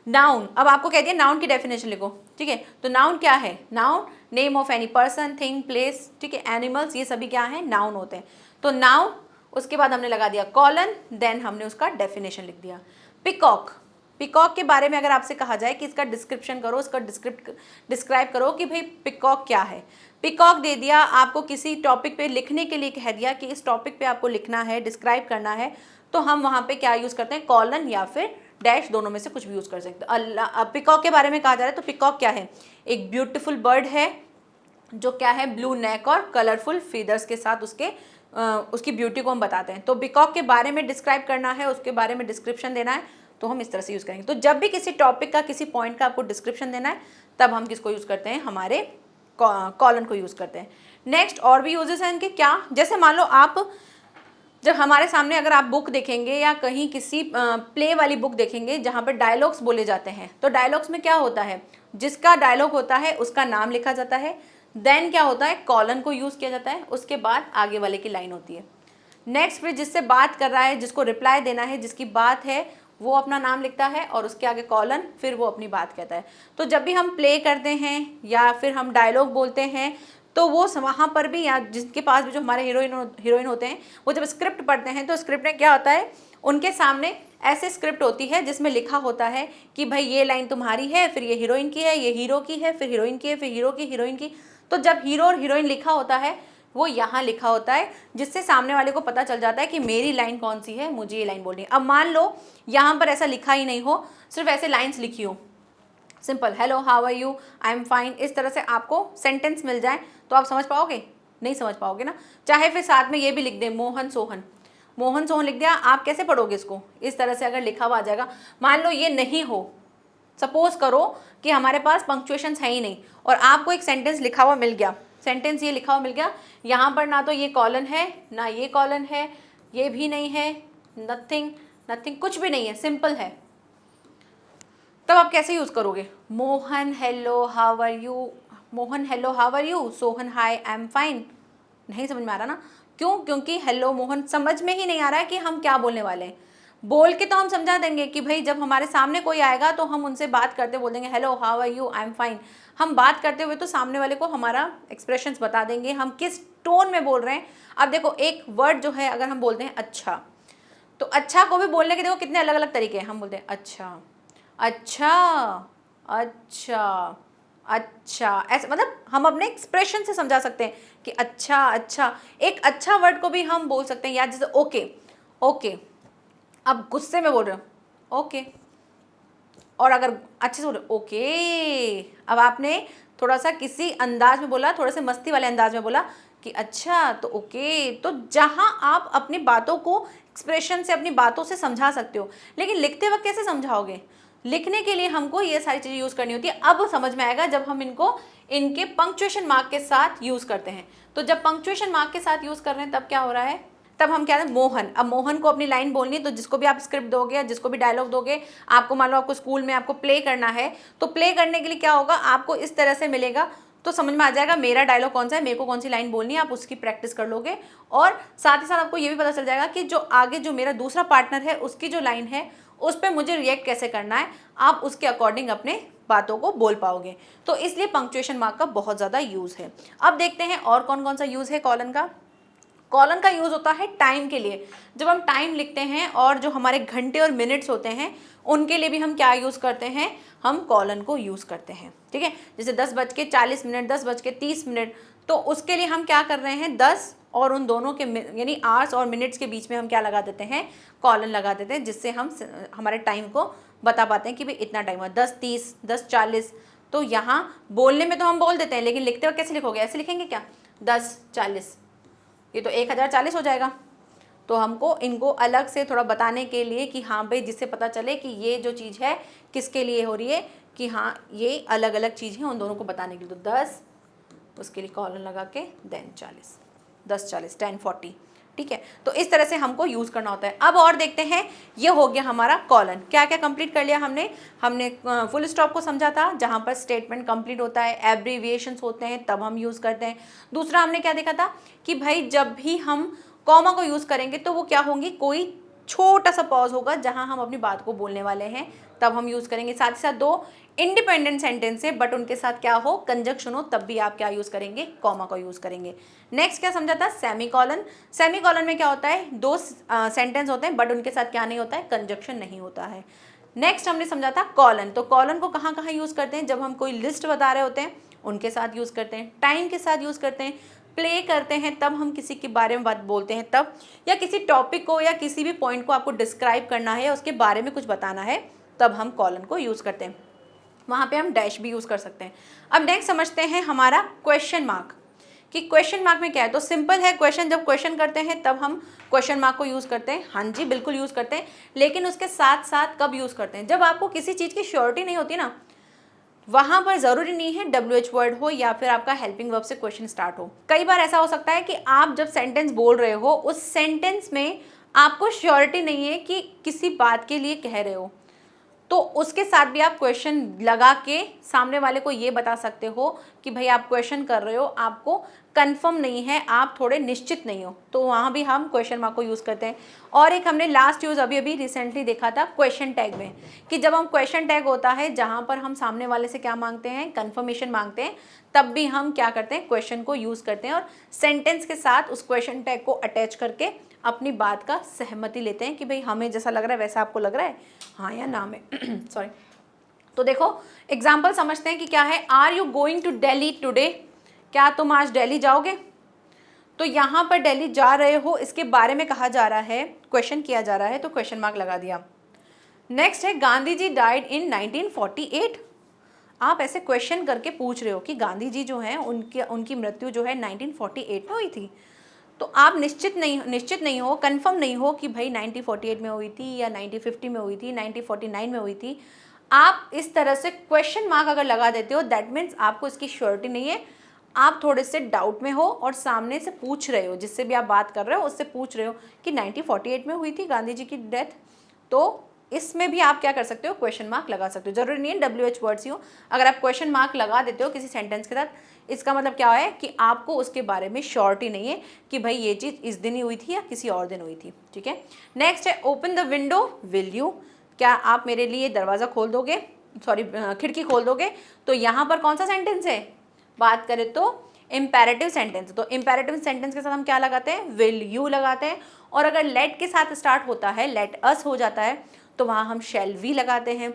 नाउन। अब आपको कह दिया नाउन की डेफिनेशन लिखो, ठीक है। तो नाउन क्या है, noun name of any person, thing, place, ठीक है, एनिमल्स, ये सभी क्या है, नाउन होते हैं। तो नाउन, उसके बाद हमने लगा दिया कॉलन, देन हमने उसका डेफिनेशन लिख दिया। पिकॉक, पिकॉक के बारे में अगर आपसे कहा जाए कि इसका डिस्क्रिप्शन करो, इसका डिस्क्राइब करो कि भाई पिकॉक क्या है, पिकॉक दे दिया आपको, किसी टॉपिक पे लिखने के लिए कह दिया कि इस टॉपिक पे आपको लिखना है, डिस्क्राइब करना है, तो हम वहाँ पे क्या यूज़ करते हैं, कॉलन या फिर डैश, दोनों में से कुछ भी यूज़ कर सकते हैं। पिकॉक के बारे में कहा जा रहा है तो पिकॉक क्या है, एक ब्यूटीफुल बर्ड है जो क्या है, ब्लू नेक और कलरफुल फीदर्स के साथ उसकी ब्यूटी को हम बताते हैं। तो पिकॉक के बारे में डिस्क्राइब करना है, उसके बारे में डिस्क्रिप्शन देना है, तो हम इस तरह से यूज़ करेंगे। तो जब भी किसी टॉपिक का, किसी पॉइंट का आपको डिस्क्रिप्शन देना है, तब हम किसको यूज़ करते हैं, हमारे कॉलन को यूज़ करते हैं। नेक्स्ट और भी यूजेस हैं इनके, क्या, जैसे मान लो आप जब हमारे सामने अगर आप बुक देखेंगे या कहीं किसी प्ले वाली बुक देखेंगे जहाँ पर डायलॉग्स बोले जाते हैं, तो डायलॉग्स में क्या होता है, जिसका डायलॉग होता है उसका नाम लिखा जाता है, देन क्या होता है, कॉलन को यूज़ किया जाता है, उसके बाद आगे वाले की लाइन होती है। नेक्स्ट फिर जिससे बात कर रहा है, जिसको रिप्लाई देना है, जिसकी बात है, वो अपना नाम लिखता है और उसके आगे कॉलन, फिर वो अपनी बात कहता है। तो जब भी हम प्ले करते हैं या फिर हम डायलॉग बोलते हैं, तो वो वहाँ पर भी, या जिसके पास भी जो हमारे हीरोइन होते हैं, वो जब स्क्रिप्ट पढ़ते हैं तो स्क्रिप्ट में क्या होता है, उनके सामने ऐसे स्क्रिप्ट होती है जिसमें लिखा होता है कि भाई ये लाइन तुम्हारी है, फिर ये हीरोइन की है, ये हीरो की है, फिर हीरोइन की है, फिर हीरो की, हीरोइन की। तो जब हीरो और हीरोइन लिखा होता है, वो यहाँ लिखा होता है, जिससे सामने वाले को पता चल जाता है कि मेरी लाइन कौन सी है, मुझे ये लाइन बोलनी है। अब मान लो यहाँ पर ऐसा लिखा ही नहीं हो, सिर्फ ऐसे लाइन्स लिखी हो, simple, hello, how are you, I am fine, इस तरह से आपको सेंटेंस मिल जाए, तो आप समझ पाओगे, नहीं समझ पाओगे ना। चाहे फिर साथ में ये भी लिख दें, मोहन सोहन, मोहन सोहन लिख दिया, आप कैसे पढ़ोगे इसको, इस तरह से अगर लिखा हुआ आ जाएगा। मान लो ये नहीं हो, सपोज करो कि हमारे पास पंक्चुएशंस है ही नहीं और आपको एक सेंटेंस लिखा हुआ मिल गया, सेंटेंस ये लिखा हुआ मिल गया, यहाँ पर ना तो ये कॉलन है, ना ये कॉलन है, ये भी नहीं है, नथिंग, नथिंग, कुछ भी नहीं है, सिंपल है, तब आप कैसे यूज़ करोगे, Mohan hello how are you, Mohan hello how are you, Sohan hi I am fine. नहीं समझ में आ रहा ना, क्यों, क्योंकि हेलो मोहन समझ में ही नहीं आ रहा है कि हम क्या बोलने वाले हैं। बोल के तो हम समझा देंगे कि भाई जब हमारे सामने कोई आएगा तो हम उनसे बात करते बोल देंगे hello how are you, I am fine. हम बात करते हुए तो सामने वाले को हमारा एक्सप्रेशंस बता देंगे, हम किस टोन में बोल रहे हैं। अब देखो एक वर्ड जो है, अगर हम बोलते हैं अच्छा, तो अच्छा को भी बोलने के देखो कितने अलग अलग तरीके हैं। हम बोलते हैं अच्छा, अच्छा, अच्छा, अच्छा, ऐसे, मतलब हम अपने एक्सप्रेशन से समझा सकते हैं कि अच्छा, अच्छा। एक अच्छा वर्ड को भी हम बोल सकते हैं, या जैसे ओके, ओके, अब गुस्से में बोल रहे हो ओके, और अगर अच्छे से बोल रहे हो ओके, अब आपने थोड़ा सा किसी अंदाज में बोला, थोड़े से मस्ती वाले अंदाज में बोला कि अच्छा, तो ओके। तो जहाँ आप अपनी बातों को एक्सप्रेशन से, अपनी बातों से समझा सकते हो, लेकिन लिखते वक्त कैसे समझाओगे, लिखने के लिए हमको ये सारी चीज़ें यूज़ करनी होती है। अब समझ में आएगा जब हम इनको इनके पंक्चुएशन मार्क के साथ यूज़ करते हैं। तो जब पंक्चुएशन मार्क के साथ यूज़ कर रहे हैं तब क्या हो रहा है, तब हम क्या है, मोहन। अब मोहन को अपनी लाइन बोलनी है, तो जिसको भी आप स्क्रिप्ट दोगे या जिसको भी डायलॉग दोगे, आपको मान लो आपको स्कूल में आपको प्ले करना है, तो प्ले करने के लिए क्या होगा, आपको इस तरह से मिलेगा, तो समझ में आ जाएगा मेरा डायलॉग कौन सा है, मेरे को कौन सी लाइन बोलनी है, आप उसकी प्रैक्टिस कर लोगे। और साथ ही साथ आपको ये भी पता चल जाएगा कि जो आगे जो मेरा दूसरा पार्टनर है उसकी जो लाइन है उस पर मुझे रिएक्ट कैसे करना है, आप उसके अकॉर्डिंग अपने बातों को बोल पाओगे। तो इसलिए पंक्चुएशन मार्क का बहुत ज़्यादा यूज़ है। अब देखते हैं और कौन कौन सा यूज़ है कॉलन का। कॉलन का यूज़ होता है टाइम के लिए। जब हम टाइम लिखते हैं और जो हमारे घंटे और मिनट्स होते हैं उनके लिए भी हम क्या यूज़ करते हैं, हम कॉलन को यूज़ करते हैं। ठीक है, जैसे 10:40, 10:30, तो उसके लिए हम क्या कर रहे हैं, 10 और उन दोनों के यानी आवर्स और मिनट्स के बीच में हम क्या लगा देते हैं, कॉलन लगा देते हैं, जिससे हम हमारे टाइम को बता पाते हैं कि भाई इतना टाइम हुआ, 10:30, 10:40। तो यहाँ बोलने में तो हम बोल देते हैं, लेकिन लिखते वक्त कैसे लिखोगे, ऐसे लिखेंगे क्या, 10:40, ये तो 1040 हो जाएगा। तो हमको इनको अलग से थोड़ा बताने के लिए कि हाँ भाई, जिससे पता चले कि ये जो चीज़ है किसके लिए हो रही है, कि हाँ ये अलग अलग चीज़ है, उन दोनों को बताने के लिए। तो 10, उसके लिए कॉलन लगा के देन 40, 10:40, 10:40, ठीक है। तो इस तरह से हमको यूज़ करना होता है। अब और देखते हैं, ये हो गया हमारा कॉलन। क्या क्या कंप्लीट कर लिया हमने फुल स्टॉप को समझा था, जहाँ पर स्टेटमेंट कंप्लीट होता है, एब्रीविएशंस होते हैं तब हम यूज़ करते हैं। दूसरा हमने क्या देखा था कि भाई जब भी हम कॉमा को यूज़ करेंगे तो वो क्या होंगी, कोई छोटा सा पॉज होगा जहाँ हम अपनी बात को बोलने वाले हैं, तब हम यूज़ करेंगे। साथ ही साथ दो इंडिपेंडेंट सेंटेंस है बट उनके साथ क्या हो, कंजक्शन हो, तब भी आप क्या यूज़ करेंगे, कॉमा का यूज़ करेंगे। नेक्स्ट क्या समझा था, सेमीकॉलन। सेमीकॉलन में क्या होता है, दो सेंटेंस होते हैं बट उनके साथ क्या नहीं होता है, कंजक्शन नहीं होता है। नेक्स्ट हमने समझा था कॉलन। तो कॉलन को कहाँ कहाँ यूज़ करते हैं, जब हम कोई लिस्ट बता रहे होते हैं उनके साथ यूज़ करते हैं, टाइम के साथ यूज़ करते हैं, प्ले करते हैं तब हम किसी के बारे में बात बोलते हैं तब, या किसी टॉपिक को या किसी भी पॉइंट को आपको डिस्क्राइब करना है या उसके बारे में कुछ बताना है तब हम कॉलन को यूज़ करते हैं। वहाँ पे हम डैश भी यूज़ कर सकते हैं। अब नेक्स्ट समझते हैं हमारा क्वेश्चन मार्क, कि क्वेश्चन मार्क में क्या है। तो सिंपल है, क्वेश्चन जब क्वेश्चन करते हैं तब हम क्वेश्चन मार्क को यूज़ करते हैं। हाँ जी बिल्कुल यूज़ करते हैं, लेकिन उसके साथ साथ कब यूज़ करते हैं, जब आपको किसी चीज़ की श्योरिटी नहीं होती ना, वहाँ पर ज़रूरी नहीं है WH वर्ड हो या फिर आपका हेल्पिंग वर्ब से क्वेश्चन स्टार्ट हो। कई बार ऐसा हो सकता है कि आप जब सेंटेंस बोल रहे हो उस सेंटेंस में आपको श्योरिटी नहीं है कि किसी बात के लिए कह रहे हो, तो उसके साथ भी आप क्वेश्चन लगा के सामने वाले को ये बता सकते हो कि भाई आप क्वेश्चन कर रहे हो, आपको कंफर्म नहीं है, आप थोड़े निश्चित नहीं हो, तो वहाँ भी हम क्वेश्चन मार्क को यूज़ करते हैं। और एक हमने लास्ट यूज़ अभी रिसेंटली देखा था क्वेश्चन टैग में, कि जब हम क्वेश्चन टैग होता है जहाँ पर हम सामने वाले से क्या मांगते हैं, कंफर्मेशन मांगते हैं, तब भी हम क्या करते हैं, क्वेश्चन को यूज़ करते हैं और सेंटेंस के साथ उस क्वेश्चन टैग को अटैच करके अपनी बात का सहमति लेते हैं कि भाई हमें जैसा लग रहा है वैसा आपको लग रहा है, हाँ या ना में सॉरी। तो देखो एग्जाम्पल समझते हैं कि क्या है, are you going to Delhi today, क्या तुम आज दिल्ली जाओगे। तो यहाँ पर दिल्ली जा रहे हो इसके बारे में कहा जा रहा है, क्वेश्चन किया जा रहा है, तो क्वेश्चन मार्क लगा दिया। नेक्स्ट है गांधी जी डाइड इन 1948। आप ऐसे क्वेश्चन करके पूछ रहे हो कि गांधी जी जो हैं उनकी मृत्यु जो है 1948 में हुई थी, तो आप निश्चित नहीं हो, कंफर्म नहीं हो कि भाई 1948 में हुई थी या 1950 में हुई थी, 1949 में हुई थी। आप इस तरह से क्वेश्चन मार्क अगर लगा देते हो, दैट मीन्स आपको इसकी श्योरिटी नहीं है, आप थोड़े से डाउट में हो और सामने से पूछ रहे हो, जिससे भी आप बात कर रहे हो उससे पूछ रहे हो कि 1948 में हुई थी गांधी जी की डेथ। तो इसमें भी आप क्या कर सकते हो, क्वेश्चन मार्क लगा सकते हो। जरूरी नहीं है WH वर्ड्स ही हो, अगर आप क्वेश्चन मार्क लगा देते हो किसी सेंटेंस के साथ, इसका मतलब क्या है कि आपको उसके बारे में श्योरिटी नहीं है कि भाई ये चीज़ इस दिन ही हुई थी या किसी और दिन हुई थी। ठीक है। नेक्स्ट है open the window will you, क्या आप मेरे लिए दरवाज़ा खोल दोगे, सॉरी खिड़की खोल दोगे। तो यहाँ पर कौन सा सेंटेंस है, बात करें तो इम्पेरेटिव सेंटेंस। तो इम्पेरेटिव सेंटेंस के साथ हम क्या लगाते हैं, विल यू लगाते हैं। और अगर लेट के साथ स्टार्ट होता है, लेट अस हो जाता है, तो वहाँ हम शैल वी लगाते हैं।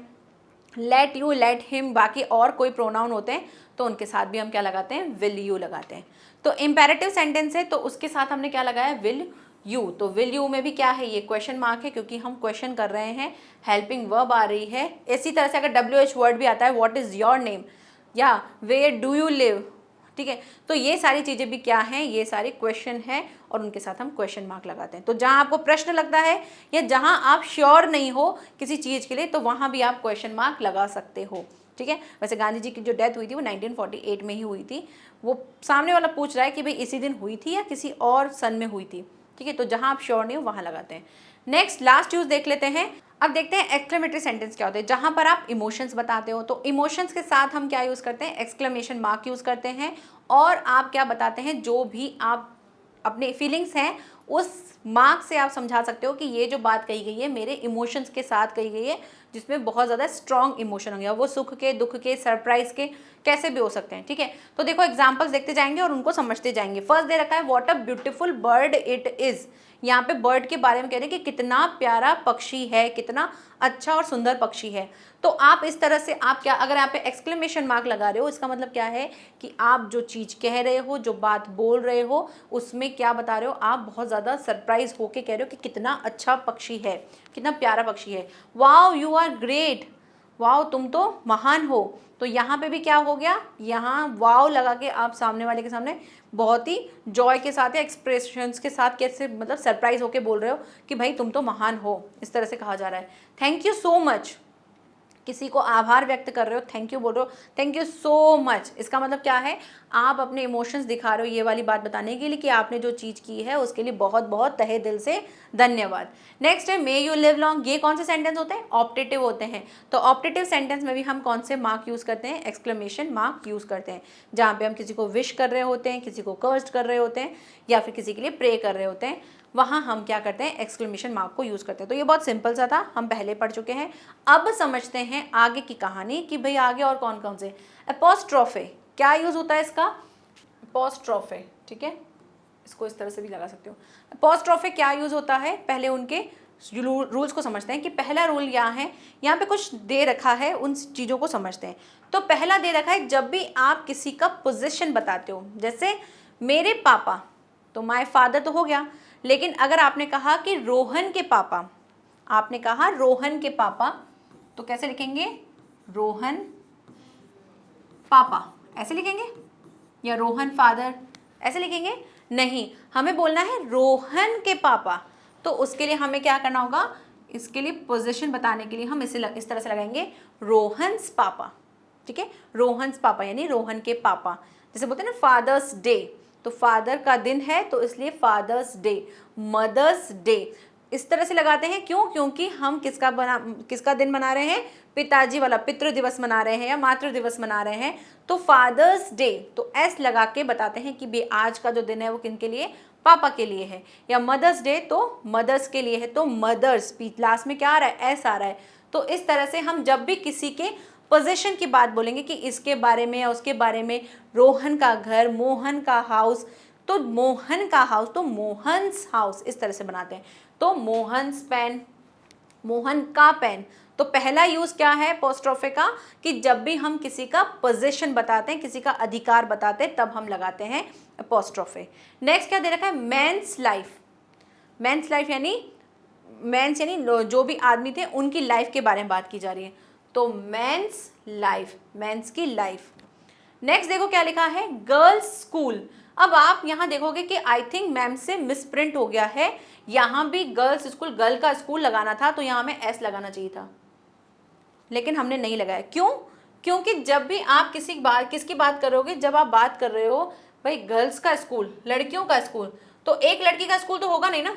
लेट यू, लेट हिम, बाकी और कोई प्रोनाउन होते हैं तो उनके साथ भी हम क्या लगाते हैं, विल यू लगाते हैं। तो इम्पेरेटिव सेंटेंस है तो उसके साथ हमने क्या लगाया, विल यू। तो विल यू में भी क्या है, ये क्वेश्चन मार्क है क्योंकि हम क्वेश्चन कर रहे हैं, हेल्पिंग वर्ब आ रही है। इसी तरह से अगर WH वर्ड भी आता है, व्हाट इज़ योर नेम या वेयर डू यू लिव, ठीक है, तो ये सारी चीज़ें भी क्या हैं, ये सारे क्वेश्चन हैं और उनके साथ हम क्वेश्चन मार्क लगाते हैं। तो जहाँ आपको प्रश्न लगता है या जहाँ आप श्योर नहीं हो किसी चीज़ के लिए, तो वहाँ भी आप क्वेश्चन मार्क लगा सकते हो। ठीक है। वैसे गांधी जी की जो डेथ हुई थी वो 1948 में ही हुई थी, वो सामने वाला पूछ रहा है कि भाई इसी दिन हुई थी या किसी और सन में हुई थी। ठीक है, तो जहाँ आप श्योर नहीं हो वहाँ लगाते हैं। नेक्स्ट लास्ट यूज देख लेते हैं। अब देखते हैं एक्सक्लेमेटरी सेंटेंस क्या होते हैं, जहाँ पर आप इमोशंस बताते हो। तो इमोशंस के साथ हम क्या यूज़ करते हैं, एक्सक्लेमेशन मार्क यूज़ करते हैं। और आप क्या बताते हैं, जो भी आप अपने फीलिंग्स हैं उस मार्क से आप समझा सकते हो कि ये जो बात कही गई है मेरे इमोशंस के साथ कही गई है, जिसमें बहुत ज़्यादा स्ट्रॉन्ग इमोशन होंगे, वो सुख के, दुख के, सरप्राइज के, कैसे भी हो सकते हैं। ठीक है, तो देखो एग्जाम्पल्स देखते जाएंगे और उनको समझते जाएंगे। फर्स्ट दे रखा है what a beautiful bird it is. यहाँ पे बर्ड के बारे में कह रहे हैं कि कितना प्यारा पक्षी है, कितना अच्छा और सुंदर पक्षी है। तो आप इस तरह से आप क्या, अगर यहाँ पे एक्सक्लेमेशन मार्क लगा रहे हो, इसका मतलब क्या है कि आप जो चीज़ कह रहे हो, जो बात बोल रहे हो, उसमें क्या बता रहे हो, आप बहुत ज़्यादा सरप्राइज होके कह रहे हो कि कितना अच्छा पक्षी है, कितना प्यारा पक्षी है। Wow you are great, wow तुम तो महान हो। तो यहाँ पे भी क्या हो गया, यहाँ वाओ लगा के आप सामने वाले के सामने बहुत ही जॉय के साथ या एक्सप्रेशंस के साथ कैसे, मतलब सरप्राइज होके बोल रहे हो कि भाई तुम तो महान हो, इस तरह से कहा जा रहा है। थैंक यू सो मच, किसी को आभार व्यक्त कर रहे हो, थैंक यू बोल रहे हो, थैंक यू सो मच, इसका मतलब क्या है, आप अपने इमोशंस दिखा रहे हो ये वाली बात बताने के लिए कि आपने जो चीज़ की है उसके लिए बहुत बहुत तहे दिल से धन्यवाद। नेक्स्ट है मे यू लिव लॉन्ग। ये कौन से सेंटेंस होते हैं, ऑप्टेटिव होते हैं। तो ऑप्टेटिव सेंटेंस में भी हम कौन से मार्क यूज़ करते हैं, एक्सक्लेमेशन मार्क यूज़ करते हैं, जहाँ पे हम किसी को विश कर रहे होते हैं, किसी को कर्स्ड कर रहे होते हैं, या फिर किसी के लिए प्रे कर रहे होते हैं, वहाँ हम क्या करते हैं, एक्सक्लेमेशन मार्क को यूज़ करते हैं। तो ये बहुत सिंपल सा था, हम पहले पढ़ चुके हैं। अब समझते हैं आगे की कहानी कि भाई आगे और कौन कौन से। अपोस्ट्रोफे, क्या यूज़ होता है इसका, अपोस्ट्रोफे, ठीक है, इसको इस तरह से भी लगा सकते हो। अपोस्ट्रोफे क्या यूज़ होता है, पहले उनके रूल्स को समझते हैं कि पहला रूल यहाँ है, यहाँ पे कुछ दे रखा है, उन चीज़ों को समझते हैं। तो पहला दे रखा है, जब भी आप किसी का पोजीशन बताते हो, जैसे मेरे पापा, तो माय फादर तो हो गया, लेकिन अगर आपने कहा कि रोहन के पापा, आपने कहा रोहन के पापा, तो कैसे लिखेंगे, रोहन पापा ऐसे लिखेंगे, या रोहन फादर ऐसे लिखेंगे, नहीं, हमें बोलना है रोहन के पापा। तो उसके लिए हमें क्या करना होगा, इसके लिए पोजीशन बताने के लिए हम इस तरह से लगाएंगे, रोहन्स पापा, ठीक है, रोहन्स पापा यानी रोहन के पापा। जैसे बोलते हैं ना फादर्स डे, तो फादर का दिन है तो इसलिए फादर्स डे, मदर्स डे, इस तरह से लगाते हैं। क्यों, क्योंकि हम किसका दिन मना रहे हैं, पिताजी वाला, पितृ दिवस मना रहे हैं या मातृ दिवस मना रहे हैं, तो फादर्स डे, तो एस लगा के बताते हैं कि भाई आज का जो दिन है वो किनके लिए, पापा के लिए है। या मदर्स डे तो मदर्स के लिए है, तो मदर्स, लास्ट में क्या आ रहा है, एस आ रहा है। तो इस तरह से हम जब भी किसी के पोजीशन की बात बोलेंगे कि इसके बारे में या उसके बारे में, रोहन का घर, मोहन का हाउस, तो मोहन का हाउस, तो मोहन्स हाउस, इस तरह से बनाते हैं। तो मोहन्स पेन, मोहन का पेन। तो पहला यूज क्या है अपोस्ट्रोफे का, कि जब भी हम किसी का पोजीशन बताते हैं, किसी का अधिकार बताते हैं, तब हम लगाते हैं अपोस्ट्रोफे। नेक्स्ट क्या दे रखा है, मेंस लाइफ। मेंस लाइफ यानी मेंस यानी जो भी आदमी थे उनकी लाइफ के बारे में बात की जा रही है, तो मेंस लाइफ, मेंस की लाइफ। नेक्स्ट देखो क्या लिखा है, गर्ल्स स्कूल। अब आप यहाँ देखोगे कि आई थिंक मैम से मिसप्रिंट हो गया है, यहाँ भी गर्ल्स स्कूल, गर्ल का स्कूल लगाना था, तो यहाँ में एस लगाना चाहिए था, लेकिन हमने नहीं लगाया। क्यों, क्योंकि जब भी आप किसकी बात करोगे, जब आप बात कर रहे हो भाई गर्ल्स का स्कूल, लड़कियों का स्कूल, तो एक लड़की का स्कूल तो होगा नहीं ना,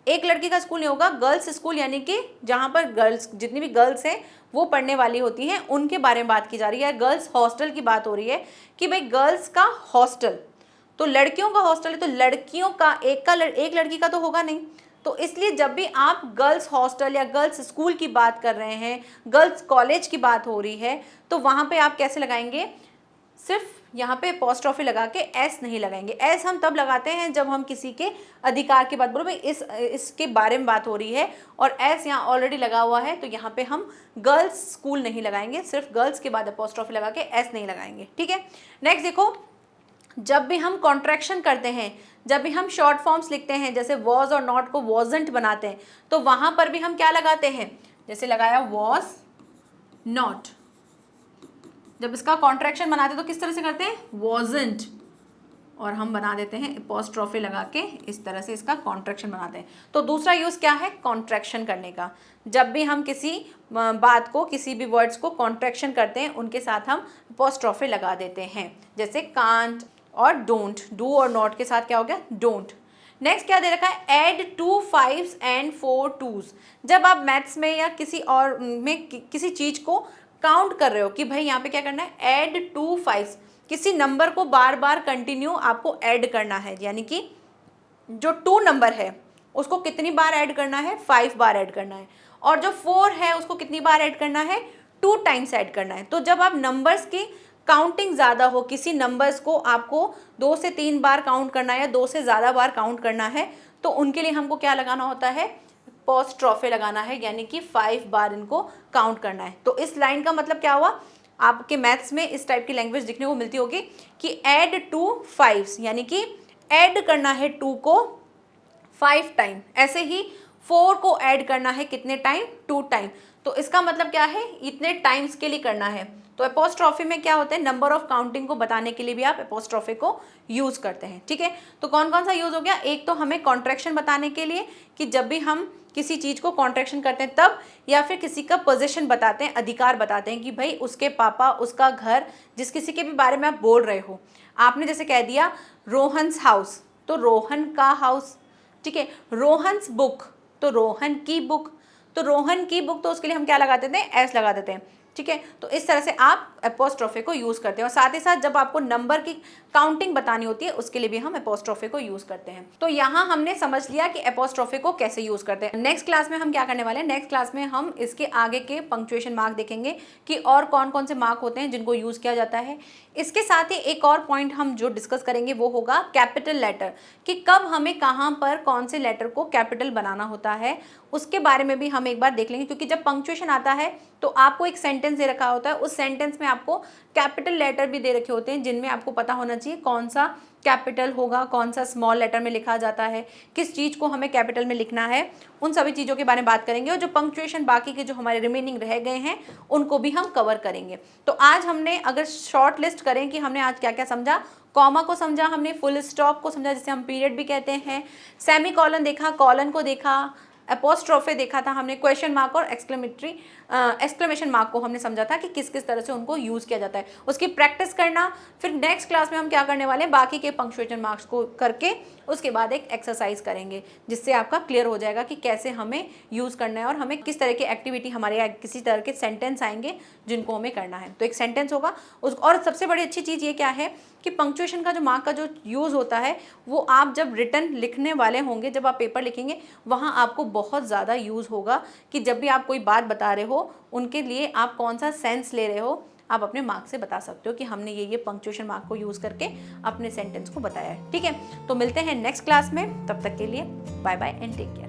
एक लड़की का स्कूल नहीं होगा। गर्ल्स स्कूल यानी कि जहाँ पर गर्ल्स, जितनी भी गर्ल्स हैं वो पढ़ने वाली होती हैं, उनके बारे में बात की जा रही है। गर्ल्स हॉस्टल की बात हो रही है कि भाई गर्ल्स का हॉस्टल, तो लड़कियों का हॉस्टल है, तो लड़कियों का एक लड़की का तो होगा नहीं। तो इसलिए जब भी आप गर्ल्स हॉस्टल या गर्ल्स स्कूल की बात कर रहे हैं, गर्ल्स कॉलेज की बात हो रही है, तो वहाँ पे आप कैसे लगाएंगे, सिर्फ यहाँ पे अपोस्ट्रोफी लगा के एस नहीं लगाएंगे। एस हम तब लगाते हैं जब हम किसी के अधिकार की बात बोलो, भाई इसके बारे में बात हो रही है, और एस यहाँ ऑलरेडी लगा हुआ है, तो यहाँ पे हम गर्ल्स स्कूल नहीं लगाएंगे, सिर्फ गर्ल्स के बाद अपोस्ट्रोफी लगा के एस नहीं लगाएंगे, ठीक है। नेक्स्ट देखो, जब भी हम कॉन्ट्रैक्शन करते हैं, जब भी हम शॉर्ट फॉर्म्स लिखते हैं, जैसे वॉज और नॉट को वॉजंट बनाते हैं, तो वहाँ पर भी हम क्या लगाते हैं, जैसे लगाया वॉज नॉट, जब इसका कॉन्ट्रैक्शन बनाते हैं तो किस तरह से करते हैं, वॉजंट, और हम बना देते हैं अपोस्ट्रोफी लगा के, इस तरह से इसका कॉन्ट्रैक्शन बनाते हैं। तो दूसरा यूज़ क्या है, कॉन्ट्रैक्शन करने का। जब भी हम किसी बात को, किसी भी वर्ड्स को कॉन्ट्रैक्शन करते हैं, उनके साथ हम अपोस्ट्रोफी लगा देते हैं, जैसे कांट और डोंट, डू और नॉट के साथ क्या हो गया, डोंट। नेक्स्ट क्या दे रखा है, एड 2 5s एंड 4 2s। जब आप मैथ्स में या किसी और में किसी चीज़ को काउंट कर रहे हो कि भाई यहाँ पे क्या करना है, ऐड 2 5s, किसी नंबर को बार बार कंटिन्यू आपको ऐड करना है, यानी कि जो 2 नंबर है उसको कितनी बार ऐड करना है, 5 बार ऐड करना है, और जो 4 है उसको कितनी बार ऐड करना है, 2 टाइम्स ऐड करना है। तो जब आप नंबर्स की काउंटिंग ज़्यादा हो, किसी नंबर्स को आपको 2 से 3 बार काउंट करना है या 2 से ज़्यादा बार काउंट करना है, तो उनके लिए हमको क्या लगाना होता है, अपोस्ट्रोफी लगाना है, यानी कि 5 बार इनको काउंट करना है। तो इस लाइन का मतलब क्या हुआ, आपके मैथ्स में इस टाइप की लैंग्वेज दिखने को मिलती होगी कि ऐड 2 5s, यानी कि ऐड करना है 2 को 5 टाइम, ऐसे ही 4 को ऐड करना है कितने टाइम, 2 टाइम। तो इसका मतलब क्या है, इतने टाइम्स के लिए करना है। तो अपोस्ट्रोफी में क्या होता है, नंबर ऑफ काउंटिंग को बताने के लिए भी आप अपोस्ट्रोफी को यूज़ करते हैं, ठीक है। तो कौन कौन सा यूज़ हो गया, एक तो हमें कॉन्ट्रैक्शन बताने के लिए कि जब भी हम किसी चीज़ को कॉन्ट्रैक्शन करते हैं तब, या फिर किसी का पोजीशन बताते हैं, अधिकार बताते हैं कि भाई उसके पापा, उसका घर, जिस किसी के भी बारे में आप बोल रहे हो। आपने जैसे कह दिया रोहन्स हाउस, तो रोहन का हाउस, ठीक है। रोहन्स बुक, तो रोहन की बुक, तो रोहन की बुक, तो उसके लिए हम क्या लगा देते हैं, एस लगा देते हैं, ठीक है। तो इस तरह से आप एपोस्ट्रोफे को यूज़ करते हैं। और साथ ही साथ जब आपको नंबर की काउंटिंग बतानी होती है उसके लिए भी हम एपोस्ट्रोफे को यूज़ करते हैं। तो यहाँ हमने समझ लिया कि एपोस्ट्रोफे को कैसे यूज़ करते हैं। नेक्स्ट क्लास में हम क्या करने वाले हैं, नेक्स्ट क्लास में हम इसके आगे के पंक्चुएशन मार्क देखेंगे कि और कौन कौन से मार्क होते हैं जिनको यूज़ किया जाता है। इसके साथ ही एक और पॉइंट हम जो डिस्कस करेंगे वो होगा कैपिटल लेटर, कि कब हमें कहाँ पर कौन से लेटर को कैपिटल बनाना होता है, उसके बारे में भी हम एक बार देख लेंगे। क्योंकि जब पंक्चुएशन आता है तो आपको एक सेंटेंस दे रखा होता है, उस सेंटेंस में आपको कैपिटल लेटर भी दे रखे होते हैं जिनमें आपको पता होना चाहिए कौन सा कैपिटल होगा, कौन सा स्मॉल लेटर में लिखा जाता है, किस चीज़ को हमें कैपिटल में लिखना है, उन सभी चीज़ों के बारे में बात करेंगे। और जो पंक्चुएशन बाकी के जो हमारे रिमेनिंग रह गए हैं उनको भी हम कवर करेंगे। तो आज हमने अगर शॉर्ट लिस्ट करें कि हमने आज क्या क्या समझा, कॉमा को समझा हमने, फुल स्टॉप को समझा जिसे हम पीरियड भी कहते हैं, सेमी कॉलन देखा, कॉलन को देखा, एपोस्ट्रोफे देखा था हमने, क्वेश्चन मार्क और एक्सक्लेमेशन मार्क को हमने समझा था कि किस किस तरह से उनको यूज़ किया जाता है, उसकी प्रैक्टिस करना। फिर नेक्स्ट क्लास में हम क्या करने वाले हैं, बाकी के पंक्चुएशन मार्क्स को करके उसके बाद एक एक्सरसाइज करेंगे जिससे आपका क्लियर हो जाएगा कि कैसे हमें यूज़ करना है और हमें किस तरह की एक्टिविटी, हमारे किसी तरह के सेंटेंस आएंगे जिनको हमें करना है। तो एक सेंटेंस होगा उस, और सबसे बड़ी अच्छी चीज़ ये क्या है कि पंक्चुएशन का जो मार्क का जो यूज़ होता है वो आप जब रिटन लिखने वाले होंगे, जब आप पेपर लिखेंगे, वहाँ आपको बहुत ज़्यादा यूज़ होगा कि जब भी आप कोई बात बता रहे हो उनके लिए आप कौन सा सेंस ले रहे हो, आप अपने मार्क से बता सकते हो कि हमने ये पंक्चुएशन मार्क को यूज़ करके अपने सेंटेंस को बताया है। ठीक है, तो मिलते हैं नेक्स्ट क्लास में, तब तक के लिए bye bye and take care.